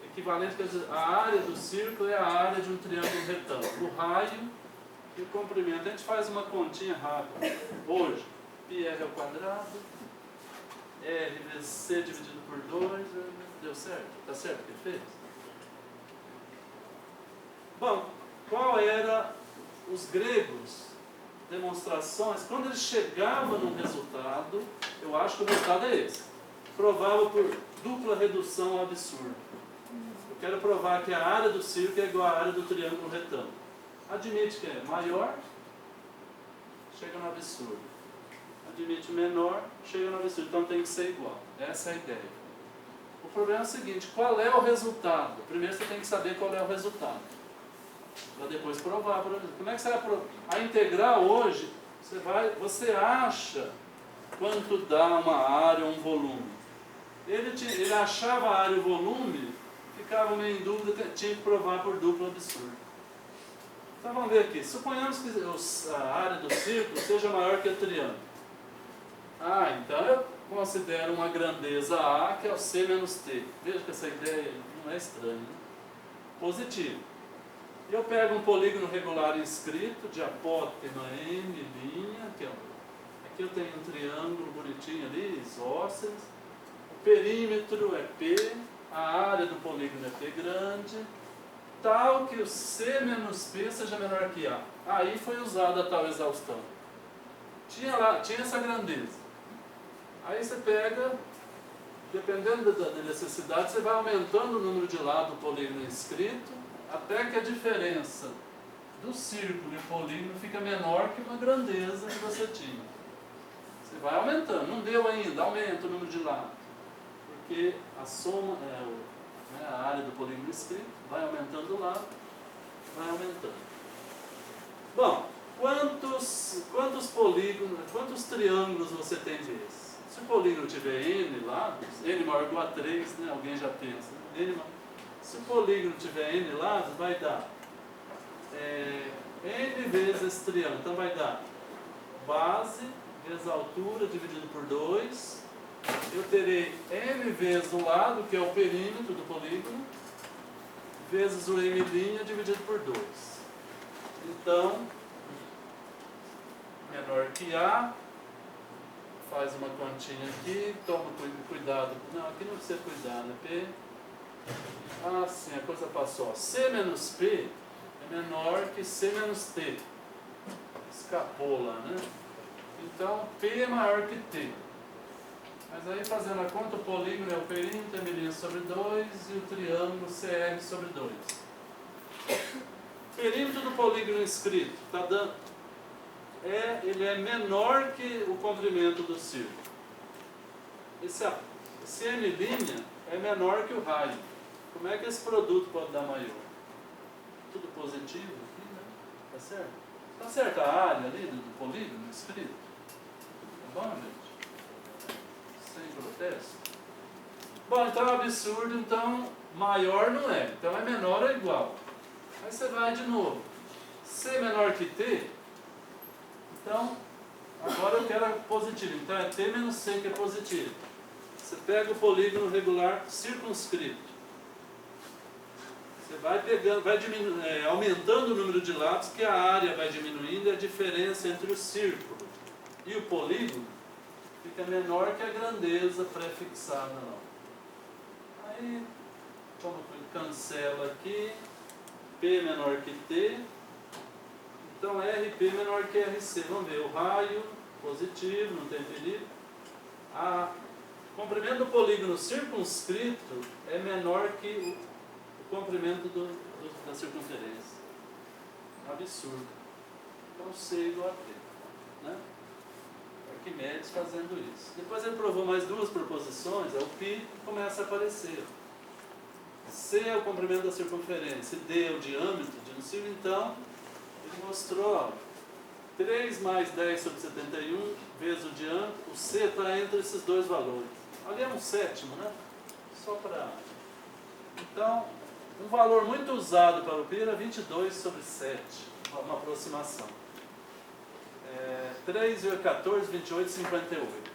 Equivalente, quer dizer, a área do círculo é a área de um triângulo retângulo. O raio e o comprimento. A gente faz uma continha rápida. Hoje, πr ao quadrado, r vezes c dividido por 2, deu certo? Está certo o que ele fez? Bom, qual era os gregos? Demonstrações, quando eles chegavam num resultado, eu acho que o resultado é esse. Provava por dupla redução ao absurdo. Eu quero provar que a área do círculo é igual à área do triângulo retângulo. Admite que é maior, chega no absurdo. Admite menor, chega no absurdo. Então tem que ser igual. Essa é a ideia. O problema é o seguinte, qual é o resultado? Primeiro você tem que saber qual é o resultado. Para depois provar. Como é que você vai provar? A integral hoje, você acha quanto dá uma área ou um volume. Ele achava a área e o volume, ficava meio em dúvida, tinha que provar por duplo absurdo. Então vamos ver aqui. Suponhamos que a área do círculo seja maior que o triângulo. Então eu considero uma grandeza A, que é o C menos T. Veja que essa ideia não é estranha, né? Positivo. Eu pego um polígono regular inscrito, de apótema M', que aqui eu tenho um triângulo bonitinho ali, isósceles. O perímetro é P, a área do polígono é P grande, tal que o C menos P seja menor que A. Aí foi usada a tal exaustão. Tinha essa grandeza. Aí você pega, dependendo da necessidade, você vai aumentando o número de lados do polígono inscrito, até que a diferença do círculo e polígono fica menor que uma grandeza que você tinha. Você vai aumentando, não deu ainda, aumenta o número de lados. Porque a soma, a área do polígono inscrito, vai aumentando o lado, vai aumentando. Bom, quantos polígonos, quantos triângulos você tem desses? Se o polígono tiver n lados, n maior ou igual a 3, né? Alguém já pensa, né? Se o polígono tiver n lados, vai dar n vezes esse triângulo. Então vai dar base vezes a altura dividido por 2. Eu terei n vezes o lado, que é o perímetro do polígono, vezes o m' dividido por 2. Então, menor que A, faz uma continha aqui, toma cuidado. Não, aqui não precisa cuidar, né? P. Sim, a coisa passou. C menos P é menor que C menos T. Escapou lá, né? Então, P é maior que T. Mas aí, fazendo a conta, o polígono é o perímetro, M' sobre 2, e o triângulo CR sobre 2. Perímetro do polígono inscrito, está dando... ele é menor que o comprimento do círculo. Esse M' é menor que o raio. Como é que esse produto pode dar maior? Tudo positivo aqui, né? Tá certo? Tá certo a área ali do polígono inscrito? Tá bom, gente? Sem protesto? Bom, então é absurdo, então maior não é. Então é menor ou igual. Aí você vai de novo. C menor que T, então, agora eu quero positivo. Então é T menos C que é positivo. Você pega o polígono regular circunscrito. Você vai pegando, aumentando o número de lados, que a área vai diminuindo, e a diferença entre o círculo e o polígono fica menor que a grandeza pré-fixada lá. Aí, como cancela aqui, P menor que T, então RP menor que RC. Vamos ver, o raio positivo, não tem perigo. O comprimento do polígono circunscrito é menor que o comprimento da circunferência. Absurdo. Então C igual a T. Né? Arquimedes fazendo isso. Depois ele provou mais duas proposições, o π começa a aparecer. C é o comprimento da circunferência, D é o diâmetro de um círculo, então ele mostrou 3 mais 10 sobre 71 vezes o diâmetro, o C está entre esses dois valores. Ali é um sétimo, né? Só para... Então, um valor muito usado para o π era 22 sobre 7, uma aproximação. 3 vezes 14, 28, 58.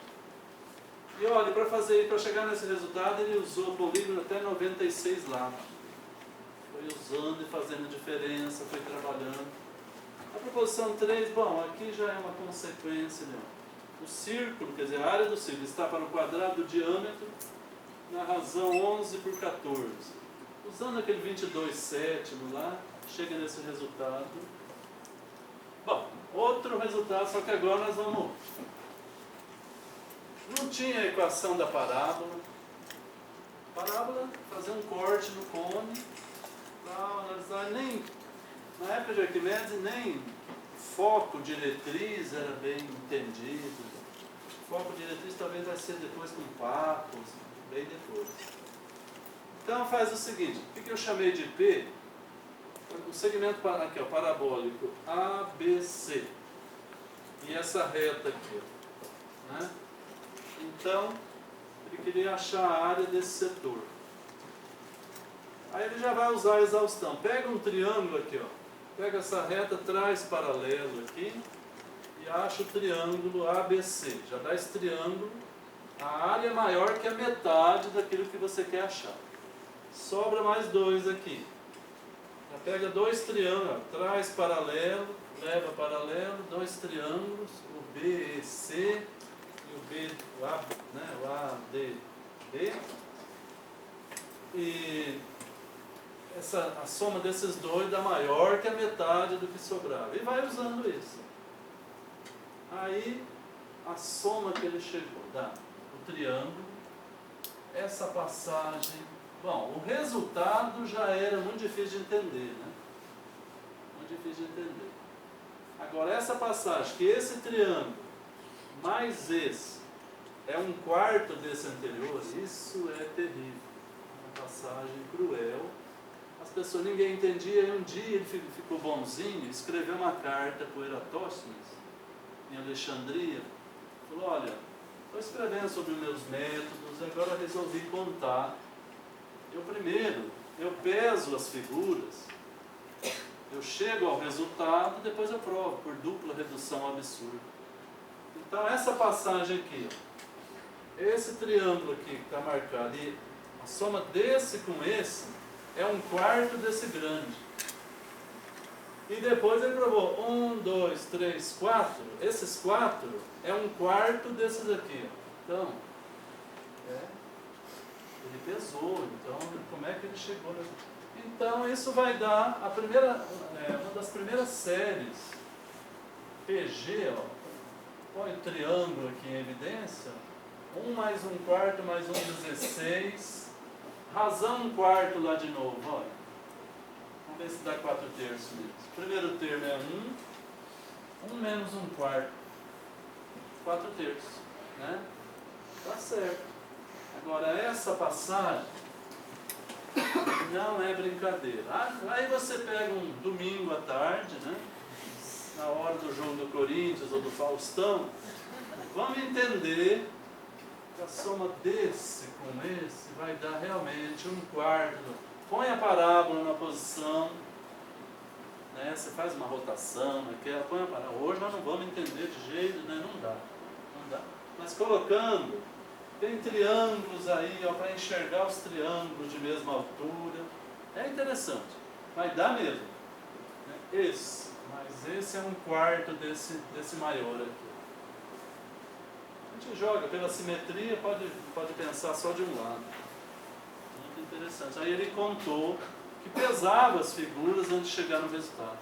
E olha, para chegar nesse resultado, ele usou o polígono até 96 lados. Foi usando e fazendo diferença, foi trabalhando. A proposição 3, bom, aqui já é uma consequência, né? O círculo, quer dizer, a área do círculo está para o quadrado do diâmetro na razão 11 por 14. Usando aquele 22 sétimo lá, chega nesse resultado. Bom, outro resultado, só que agora nós vamos... Não tinha a equação da parábola. Parábola, fazer um corte no cone, analisar, nem... Na época de Arquimedes, nem foco diretriz era bem entendido. Foco diretriz talvez vai ser depois com papos, bem depois. Então faz o seguinte, o que eu chamei de P? O segmento aqui, ó, parabólico ABC. E essa reta aqui. Né? Então, ele queria achar a área desse setor. Aí ele já vai usar a exaustão. Pega um triângulo aqui, ó. Pega essa reta, traz paralelo aqui e acha o triângulo ABC. Já dá esse triângulo, a área é maior que a metade daquilo que você quer achar. Sobra mais dois aqui. Já pega dois triângulos, ó, traz paralelo, leva paralelo, dois triângulos, o BEC e o B, o ADB. E a soma desses dois dá maior que a metade do que sobrava. E vai usando isso. Aí, a soma que ele chegou dá o triângulo, essa passagem... Bom, o resultado já era muito difícil de entender, né? Muito difícil de entender. Agora, essa passagem, que esse triângulo mais esse é um quarto desse anterior, isso é terrível. Uma passagem cruel. As pessoas, ninguém entendia, e um dia ele ficou bonzinho, escreveu uma carta para o Eratóstenes, em Alexandria, falou, olha, estou escrevendo sobre os meus métodos, agora resolvi contar. Eu peso as figuras, eu chego ao resultado, depois eu provo, por dupla redução absurda. Então essa passagem aqui, ó, esse triângulo aqui que está marcado, e a soma desse com esse, é um quarto desse grande. E depois ele provou 1, 2, 3, 4. Esses 4 é um quarto desses aqui. Então, ele pesou. Então, como é que ele chegou? Então, isso vai dar a primeira, uma das primeiras séries. PG, ó, põe o triângulo aqui em evidência. 1 mais 1 quarto mais 1, 16. Razão 1 quarto lá de novo, olha. Vamos ver se dá 4 terços mesmo. O primeiro termo é 1 menos 1 quarto. 4 terços, né? Tá certo. Agora, essa passagem não é brincadeira. Aí você pega um domingo à tarde, né? Na hora do jogo do Corinthians ou do Faustão, vamos entender que a soma desse com esse vai dar realmente 1 quarto. Põe a parábola na posição, né? Você faz uma rotação naquela, põe uma parada. Hoje nós não vamos entender de jeito, né? Não dá. Mas colocando, tem triângulos aí para enxergar os triângulos de mesma altura. É interessante, mas dá mesmo. Né? Mas esse é um quarto desse maior aqui. A gente joga pela simetria, pode pensar só de um lado. Muito interessante. Aí ele contou que pesava as figuras antes de chegar no resultado.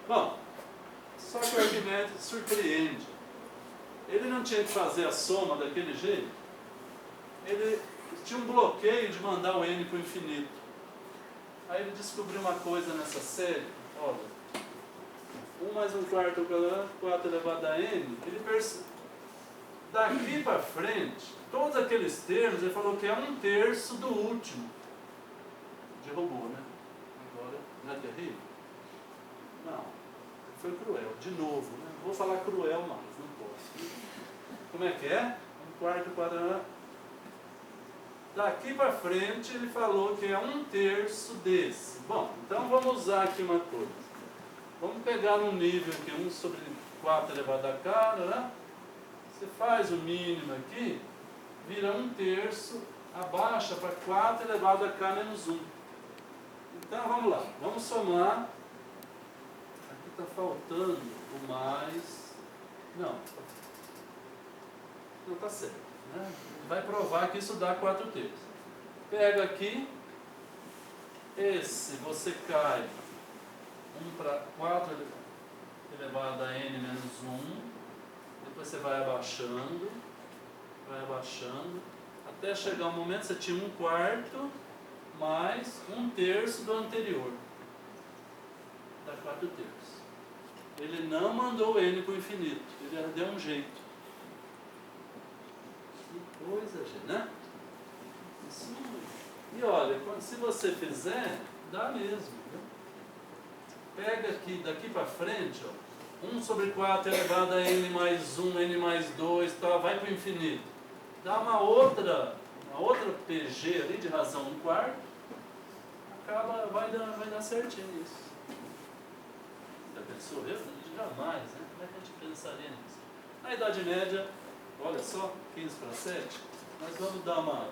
Bom, só que o Arquimedes surpreende. Ele não tinha que fazer a soma daquele jeito. Ele tinha um bloqueio de mandar o n para o infinito. Aí ele descobriu uma coisa nessa série. Olha, 1 mais 1/4, 4 elevado a n. Ele daqui para frente, todos aqueles termos, ele falou que é 1/3 do último. Derrubou, né? Agora, não é terrível? Não. Foi cruel. De novo, né? Vou falar cruel mais, não posso. Como é que é? 1/4 quadrado. Daqui para frente ele falou que é 1/3 desse. Bom, então vamos usar aqui uma coisa. Vamos pegar um nível aqui, 1 sobre 4 elevado a k, né? Você faz o mínimo aqui, vira 1/3, abaixa para 4 elevado a k menos 1. Então vamos lá, vamos somar. Aqui está faltando o mais. Não está certo. Né? Vai provar que isso dá 4/3. Pega aqui, esse você cai 1 para 4 elevado a n menos 1. Depois você vai abaixando, até chegar um momento você tinha 1/4 mais 1/3 do anterior. Dá 4/3. Ele não mandou o n para o infinito, ele deu um jeito. Que coisa, gente, né? Isso. E olha, se você fizer, dá mesmo. Viu? Pega aqui, daqui para frente, ó. 1 sobre 4 elevado a n mais 1, n mais 2, tá, vai para o infinito. Dá uma outra PG ali de razão 1/4, vai dar certinho isso. Já pensou? Eu jamais, né? Como é que a gente pensaria nisso? Na Idade Média, olha só, 15 para 7, nós vamos dar uma...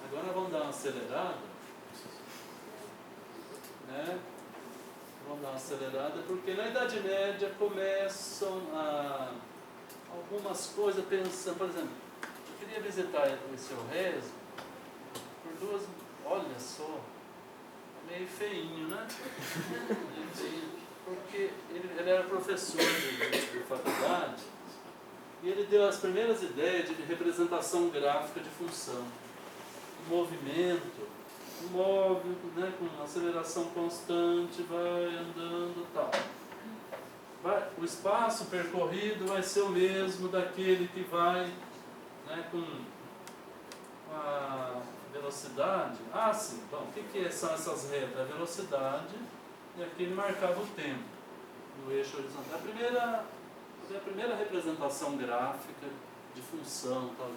Agora vamos dar uma acelerada, né? Vamos dar uma acelerada, porque na Idade Média começam algumas coisas pensando, por exemplo, eu queria visitar esse Orrésio por duas, olha só, meio feinho, né? Meio feinho, porque ele era professor de faculdade e ele deu as primeiras ideias de representação gráfica de função, movimento, móvel, né, com aceleração constante, vai andando e tal. O espaço percorrido vai ser o mesmo daquele que vai, né, com a velocidade. Ah, sim, bom, o que são essas retas? A velocidade, e aqui ele marcava o tempo no eixo horizontal. A primeira representação gráfica de função, tal,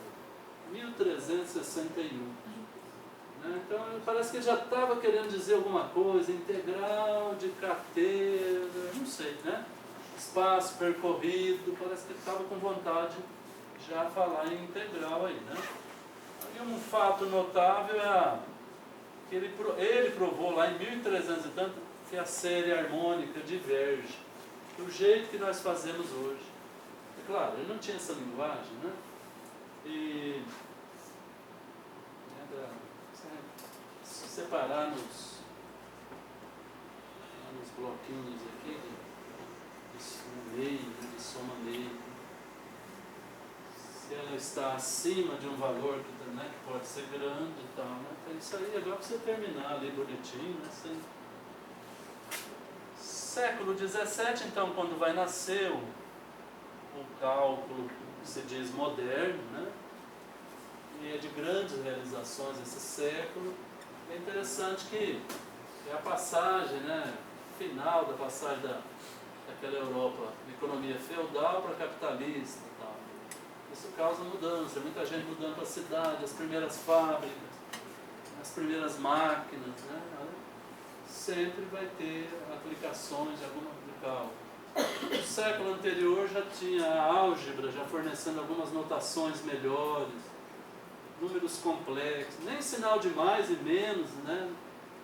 1361. Então parece que ele já estava querendo dizer alguma coisa, integral de carteira, não sei, né? Espaço percorrido, parece que ele estava com vontade de já falar em integral aí, né? E um fato notável é que ele provou lá em 1300 e tanto que a série harmônica diverge do jeito que nós fazemos hoje. É claro, ele não tinha essa linguagem, né? E separar nos bloquinhos aqui de meio, de soma meio. Se ela está acima de um valor que pode ser grande e tal, né? Então, isso aí agora para você terminar ali bonitinho, né? Século XVII, então, quando vai nascer o cálculo que se diz moderno, né? E é de grandes realizações esse século. É interessante que é a passagem, né, final da passagem daquela Europa, de economia feudal para capitalista e tal. Isso causa mudança, muita gente mudando para a cidade, as primeiras fábricas, as primeiras máquinas, né? sempre vai ter aplicações de alguma cálculo. No século anterior já tinha a álgebra, já fornecendo algumas notações melhores, números complexos, nem sinal de mais e menos, né?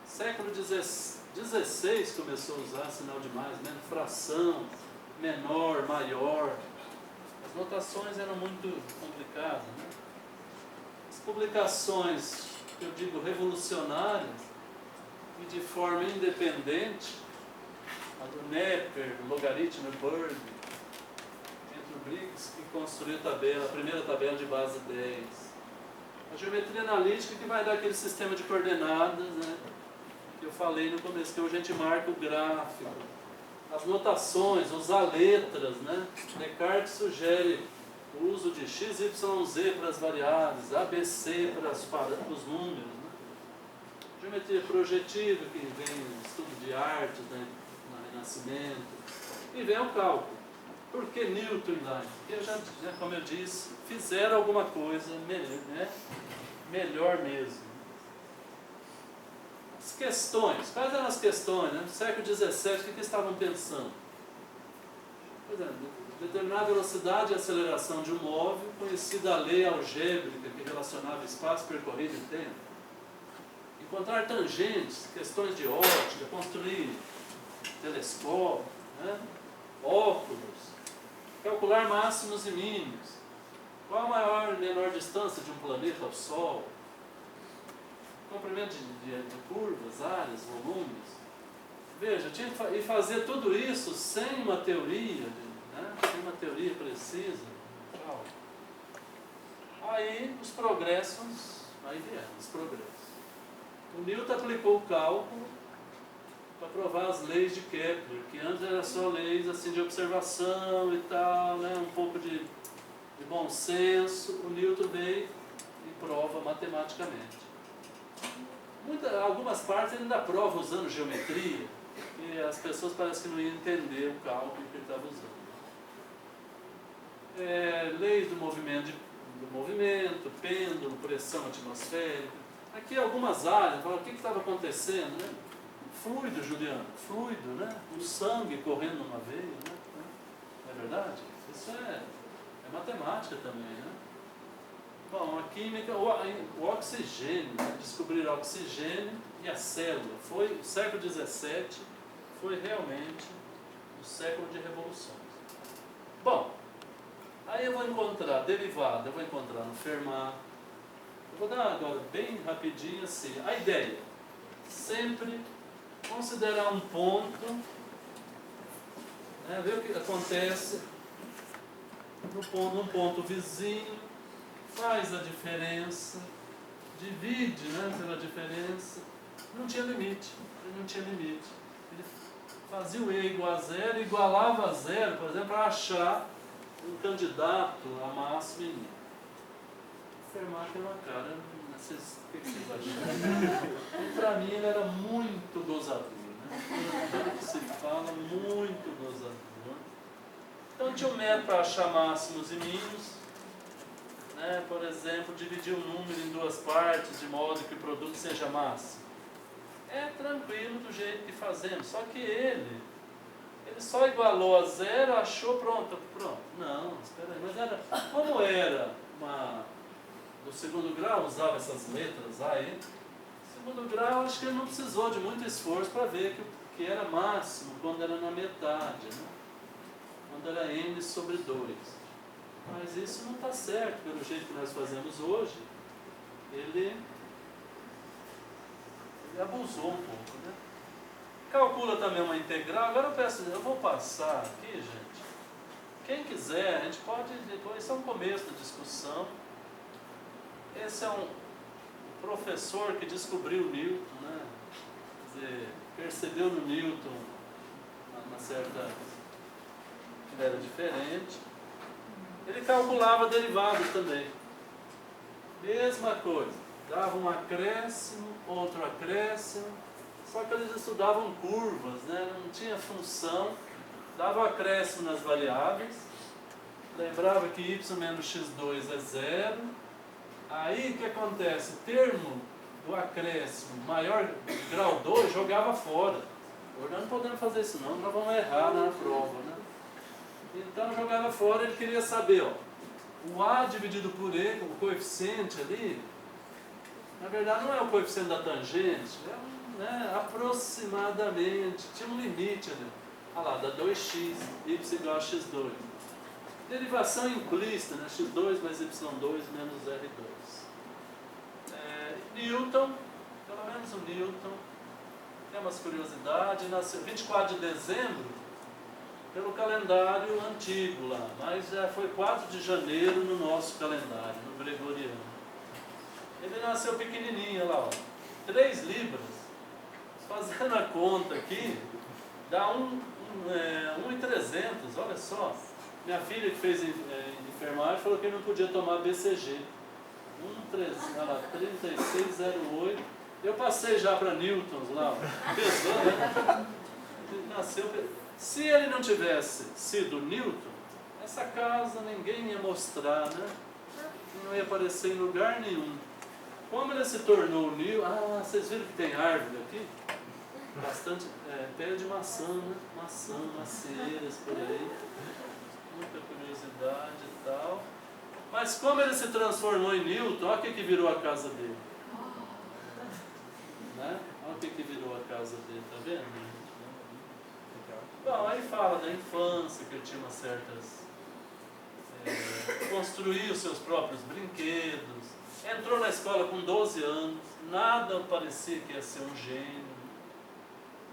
Século XVI começou a usar sinal de mais, menos, fração, menor, maior. As notações eram muito complicadas, né? As publicações, que eu digo revolucionárias, e de forma independente, a do Neper, o logaritmo Bird, entre o Briggs, que construiu a primeira tabela de base 10. A geometria analítica, que vai dar aquele sistema de coordenadas, né, que eu falei no começo, que hoje a gente marca o gráfico. As notações, usar letras, né? Descartes sugere o uso de x, y, z para as variáveis, ABC para os números, né? Geometria projetiva, que vem do estudo de arte, né, no Renascimento, e vem o cálculo. Por que Newton e Leibniz? Porque já, como eu disse, fizeram alguma coisa melhor mesmo. As questões, quais eram as questões, né? No século XVII, o que estavam pensando? Por exemplo, determinar a velocidade e aceleração de um móvel, conhecida a lei algébrica que relacionava espaço percorrido e tempo. Encontrar tangentes, questões de óptica, construir telescópio, né? Óculos, calcular máximos e mínimos. Qual a maior e menor distância de um planeta ao Sol? Comprimento de curvas, áreas, volumes. Veja, tinha que fazer tudo isso sem uma teoria, né? Sem uma teoria precisa. Aí os progressos, aí vieram os progressos. O Newton aplicou o cálculo para provar as leis de Kepler, que antes eram só leis assim, de observação e tal, né? Um pouco de bom senso. O Newton veio e prova matematicamente. Algumas partes ele ainda prova usando geometria, e as pessoas parecem que não iam entender o cálculo que ele estava usando. Leis do movimento, pêndulo, pressão atmosférica. Aqui algumas áreas, o que estava acontecendo, né? Fluido, Juliano, fluido, né? O sangue correndo numa veia, né? Não é verdade? Isso é matemática também, né? Bom, a química, o oxigênio, né? Descobrir o oxigênio e a célula. O século XVII foi realmente o século de revoluções. Bom, aí eu vou encontrar derivada, eu vou encontrar no Fermat. Eu vou dar agora bem rapidinho assim, a ideia. Sempre considerar um ponto, né? Ver o que acontece num ponto vizinho, faz a diferença, divide, né, pela diferença. Não tinha limite, ele não tinha limite. Ele fazia o E igual a zero, igualava a zero, por exemplo, para achar um candidato a máximo e mínimo. Fermat tem uma cara, não sei o que vocês acham. Para mim ele era muito gozador, né? Tudo que se fala, muito gozador. Então tinha um método para achar máximos e mínimos, né? Por exemplo, dividir um número em duas partes de modo que o produto seja máximo. É tranquilo do jeito que fazemos, só que ele só igualou a zero, achou, pronto. Não, espera aí, mas como era do segundo grau, usava essas letras A, E. Segundo grau, acho que ele não precisou de muito esforço para ver que era máximo quando era na metade, né? Quando era n sobre 2. Mas isso não está certo, pelo jeito que nós fazemos hoje. Ele abusou um pouco, né? Calcula também uma integral. Agora eu vou passar aqui, gente. Quem quiser, a gente pode depois, isso é um começo da discussão. Esse é um professor que descobriu Newton, né? Quer dizer, percebeu no Newton uma certa que era diferente. Ele calculava derivadas também. Mesma coisa. Dava um acréscimo, outro acréscimo. Só que eles estudavam curvas, né? Não tinha função. Dava acréscimo nas variáveis. Lembrava que y menos x2 é zero. Aí o que acontece? Termo do acréscimo maior, grau 2, jogava fora. Hoje nós não podemos fazer isso não, nós vamos errar na prova, né? Então jogava fora, ele queria saber, ó, o A dividido por E, o coeficiente ali, na verdade não é o coeficiente da tangente, é né, aproximadamente, tinha um limite ali. Olha lá, dá 2x, y igual a x2. Derivação implícita, né? x2 mais y2 menos r2. Newton, pelo menos o Newton, tem umas curiosidades, nasceu 24 de dezembro, pelo calendário antigo lá, mas já foi 4 de janeiro no nosso calendário, no gregoriano. Ele nasceu pequenininho, olha lá, ó, 3 libras, fazendo a conta aqui, dá 1.300, olha só. Minha filha que fez enfermagem falou que ele não podia tomar BCG. 3608. Eu passei já para Newtons lá, pesando, né? Ele nasceu. Se ele não tivesse sido Newton, essa casa ninguém ia mostrar, né? Não ia aparecer em lugar nenhum. Como ele se tornou Newton? Ah, vocês viram que tem árvore aqui? Bastante pé de maçã, né? Maçã, macieiras por aí. Muita curiosidade e tal. Mas como ele se transformou em Newton, olha o que virou a casa dele. Né? Olha o que virou a casa dele, tá vendo? Bom, aí fala da infância, que ele tinha umas certas... construiu seus próprios brinquedos, entrou na escola com 12 anos, nada parecia que ia ser um gênio.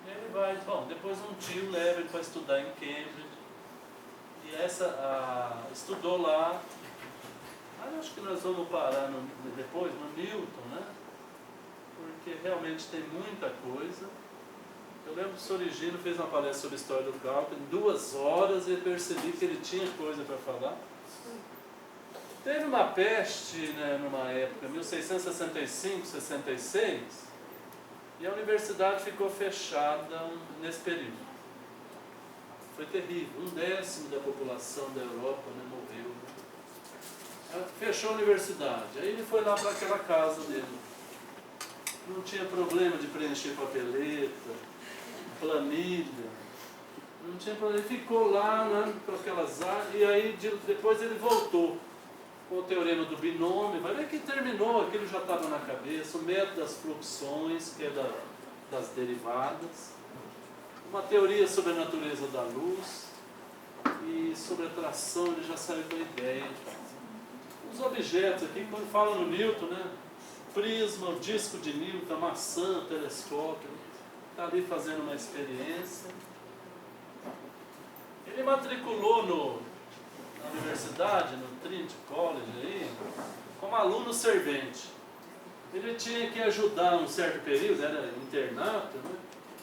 E ele vai, bom, depois um tio leva ele para estudar em Cambridge, e estudou lá. Aí acho que nós vamos parar depois no Newton, né? Porque realmente tem muita coisa. Eu lembro que o Sorigino fez uma palestra sobre a história do cálculo, em 2 horas eu percebi que ele tinha coisa para falar. Teve uma peste, né, numa época, 1665, 66, e a universidade ficou fechada nesse período. Foi terrível, 1/10 da população da Europa, né, morreu. Fechou a universidade, aí ele foi lá para aquela casa dele. Não tinha problema de preencher papeleta, planilha, não tinha problema. Ele ficou lá, né, com aquelas áreas, e aí depois ele voltou com o teorema do binômio. Vai ver que terminou, aquilo já estava na cabeça, o método das fluxões, que é das derivadas, uma teoria sobre a natureza da luz, e sobre a atração ele já saiu com a ideia. Os objetos aqui, quando fala no Newton, né? Prisma, o disco de Newton, a maçã, o telescópio, está ali fazendo uma experiência. Ele matriculou na universidade, no Trinity College, aí, como aluno servente. Ele tinha que ajudar um certo período, era internato, né?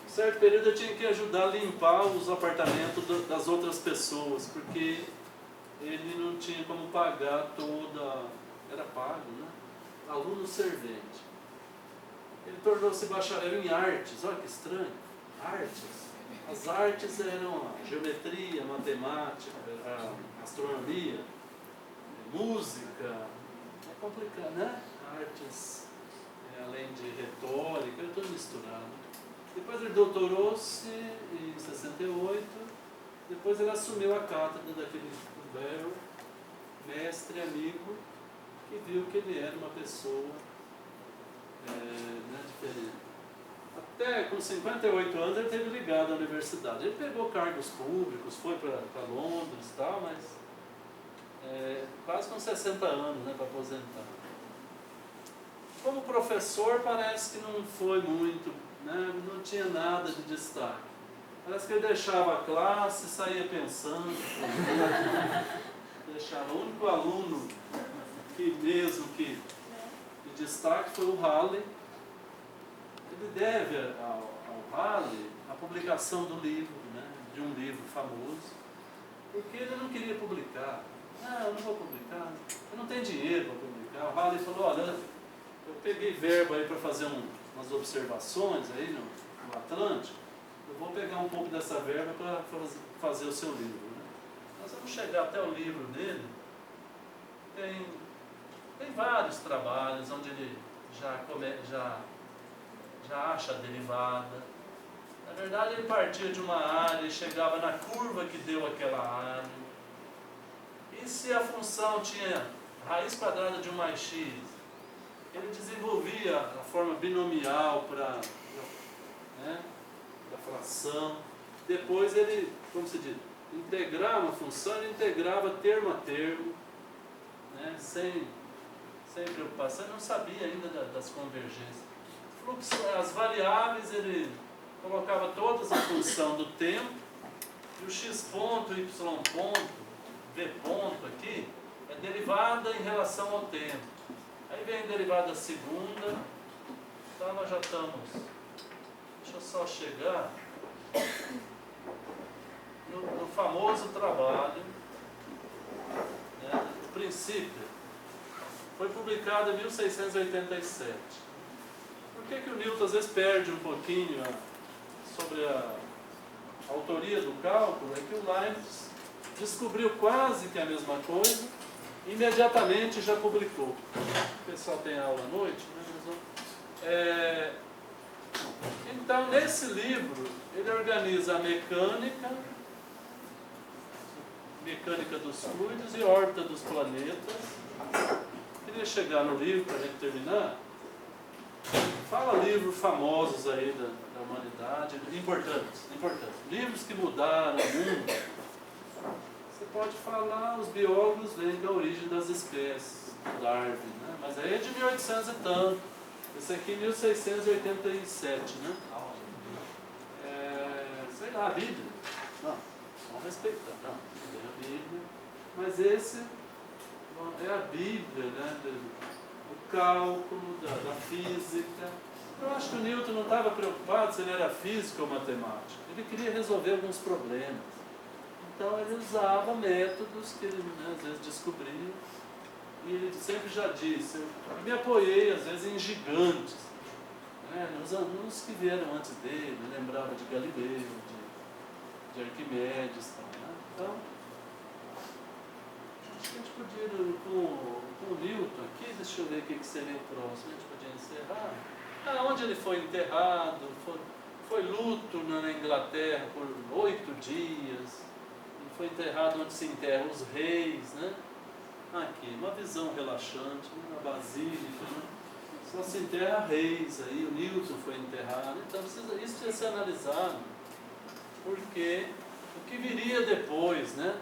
Um certo período ele tinha que ajudar a limpar os apartamentos das outras pessoas, porque ele não tinha como pagar toda... Era pago, né? Aluno servente. Ele tornou-se bacharel em artes. Olha que estranho. Artes. As artes eram a geometria, a matemática, a astronomia, música. É complicado, né? Artes, além de retórica, é tudo misturado. Depois ele doutorou-se em 68. Depois ele assumiu a cátedra daquele velho mestre amigo, que viu que ele era uma pessoa diferente. Até com 58 anos ele esteve ligado à universidade. Ele pegou cargos públicos, foi para Londres e tal, mas quase com 60 anos, né, para aposentar. Como professor parece que não foi muito, né, não tinha nada de destaque. Parece que ele deixava a classe e saía pensando. Deixava o único aluno que de destaque foi o Halley. Ele deve ao Halley a publicação do livro, né, de um livro famoso, porque ele não queria publicar. Eu não vou publicar, eu não tenho dinheiro para publicar. O Halley falou, olha, eu peguei verba aí para fazer umas observações aí no Atlântico, eu vou pegar um pouco dessa verba para fazer o seu livro. Né? Nós vamos chegar até o livro dele, tem vários trabalhos onde ele já acha a derivada. Na verdade, ele partia de uma área e chegava na curva que deu aquela área. E se a função tinha raiz quadrada de 1 mais x, ele desenvolvia a forma binomial para a fração. Depois ele, como se diz, integrar uma função, ele integrava termo a termo, né, sem preocupação. Ele não sabia ainda das convergências. As variáveis ele colocava todas em função do tempo, e o x ponto, y ponto, v ponto aqui é derivada em relação ao tempo. Aí vem a derivada segunda. Então nós já estamos. Deixa eu só chegar no famoso trabalho, né, o princípio. Foi publicado em 1687. Por que o Newton às vezes perde um pouquinho sobre a autoria do cálculo? É que o Leibniz descobriu quase que a mesma coisa e imediatamente já publicou. O pessoal tem aula à noite, né? Então, nesse livro, ele organiza a mecânica dos fluidos e órbita dos planetas. Queria chegar no livro para a gente terminar. Fala livros famosos aí da humanidade, importantes. Livros que mudaram o mundo. Você pode falar, os biólogos veem da origem das espécies, Darwin, né? Mas aí é de 1800 e tanto. Esse aqui é 1687, né? Sei lá, a Bíblia. Não, vamos respeitar. Não, é a Bíblia. Mas esse é a Bíblia, né? O cálculo, da física. Eu acho que o Newton não estava preocupado se ele era físico ou matemático. Ele queria resolver alguns problemas. Então ele usava métodos que ele, né, às vezes descobria. E ele sempre já disse, eu me apoiei às vezes em gigantes, né, nos que vieram antes dele. Eu lembrava de Galileu, de Arquimedes. Né? Então, acho que a gente podia ir com o Newton aqui, deixa eu ver o que seria o próximo. A gente podia encerrar. Onde ele foi enterrado, foi luto na Inglaterra por 8 dias. Ele foi enterrado onde se enterram os reis, né? Aqui, uma visão relaxante, na Basílica, né? Só se enterra reis aí, o Newton foi enterrado. Então isso precisa ser analisado, porque o que viria depois, né?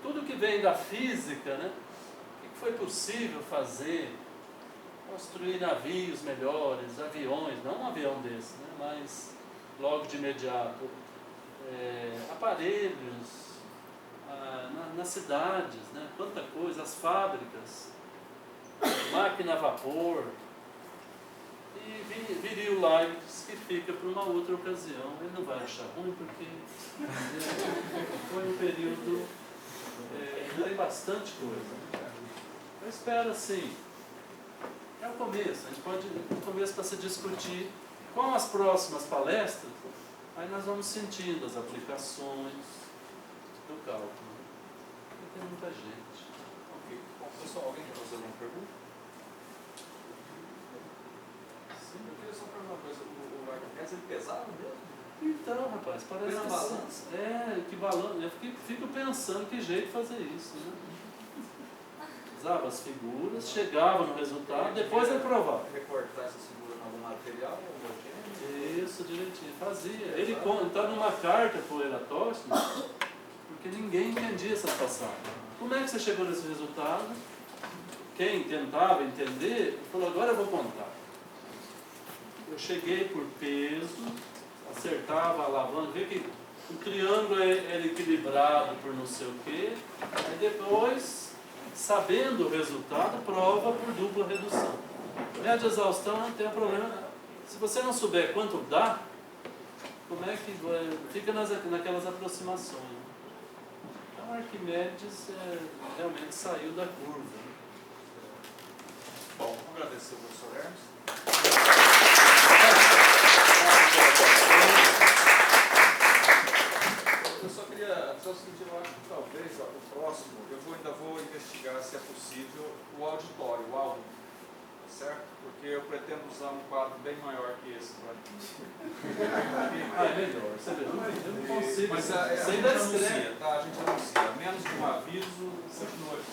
Tudo que vem da física, né? O que foi possível fazer? Construir navios melhores, aviões, não um avião desse, né? Mas logo de imediato, aparelhos, nas cidades, né? Quanta coisa, as fábricas, máquina a vapor, e viria o Leibniz, que fica para uma outra ocasião. Ele não vai achar ruim, porque foi um período, tem bastante coisa. Eu espero assim, é o começo, a gente pode, o começo para se discutir com as próximas palestras, aí nós vamos sentindo as aplicações do cálculo. Tem muita gente. Ok. Bom, pessoal, alguém quer fazer alguma pergunta? Sim. Eu queria só perguntar uma coisa. O Arquimedes, ele pesava mesmo? Então, rapaz, parece que balança. que balança. Eu fico pensando que jeito de fazer isso, né? Usava as figuras, chegava no resultado, depois ele provava. Recortar essas figuras em algum material homogêneo? Isso, direitinho, fazia. Ele está numa carta para o Eratóstenes, porque ninguém entendia essas passagens. Como é que você chegou nesse resultado? Quem tentava entender, falou, agora eu vou contar. Eu cheguei por peso, acertava a alavanca, vê que o triângulo é equilibrado por não sei o quê, aí depois, sabendo o resultado, prova por dupla redução. Média exaustão não tem problema. Se você não souber quanto dá, como é que fica naquelas aproximações? Então Arquimedes realmente saiu da curva. Bom, vamos agradecer ao professor Hermes. Eu só queria dizer o seguinte, eu acho que talvez o próximo, eu ainda vou investigar se é possível o auditório, o áudio, certo? Porque porque eu pretendo usar um quadro bem maior que esse. É melhor. Você vê, eu não consigo. Mas a Sem gente dar anuncia, estreia. tá? A gente anuncia. Menos de um aviso, continua aqui.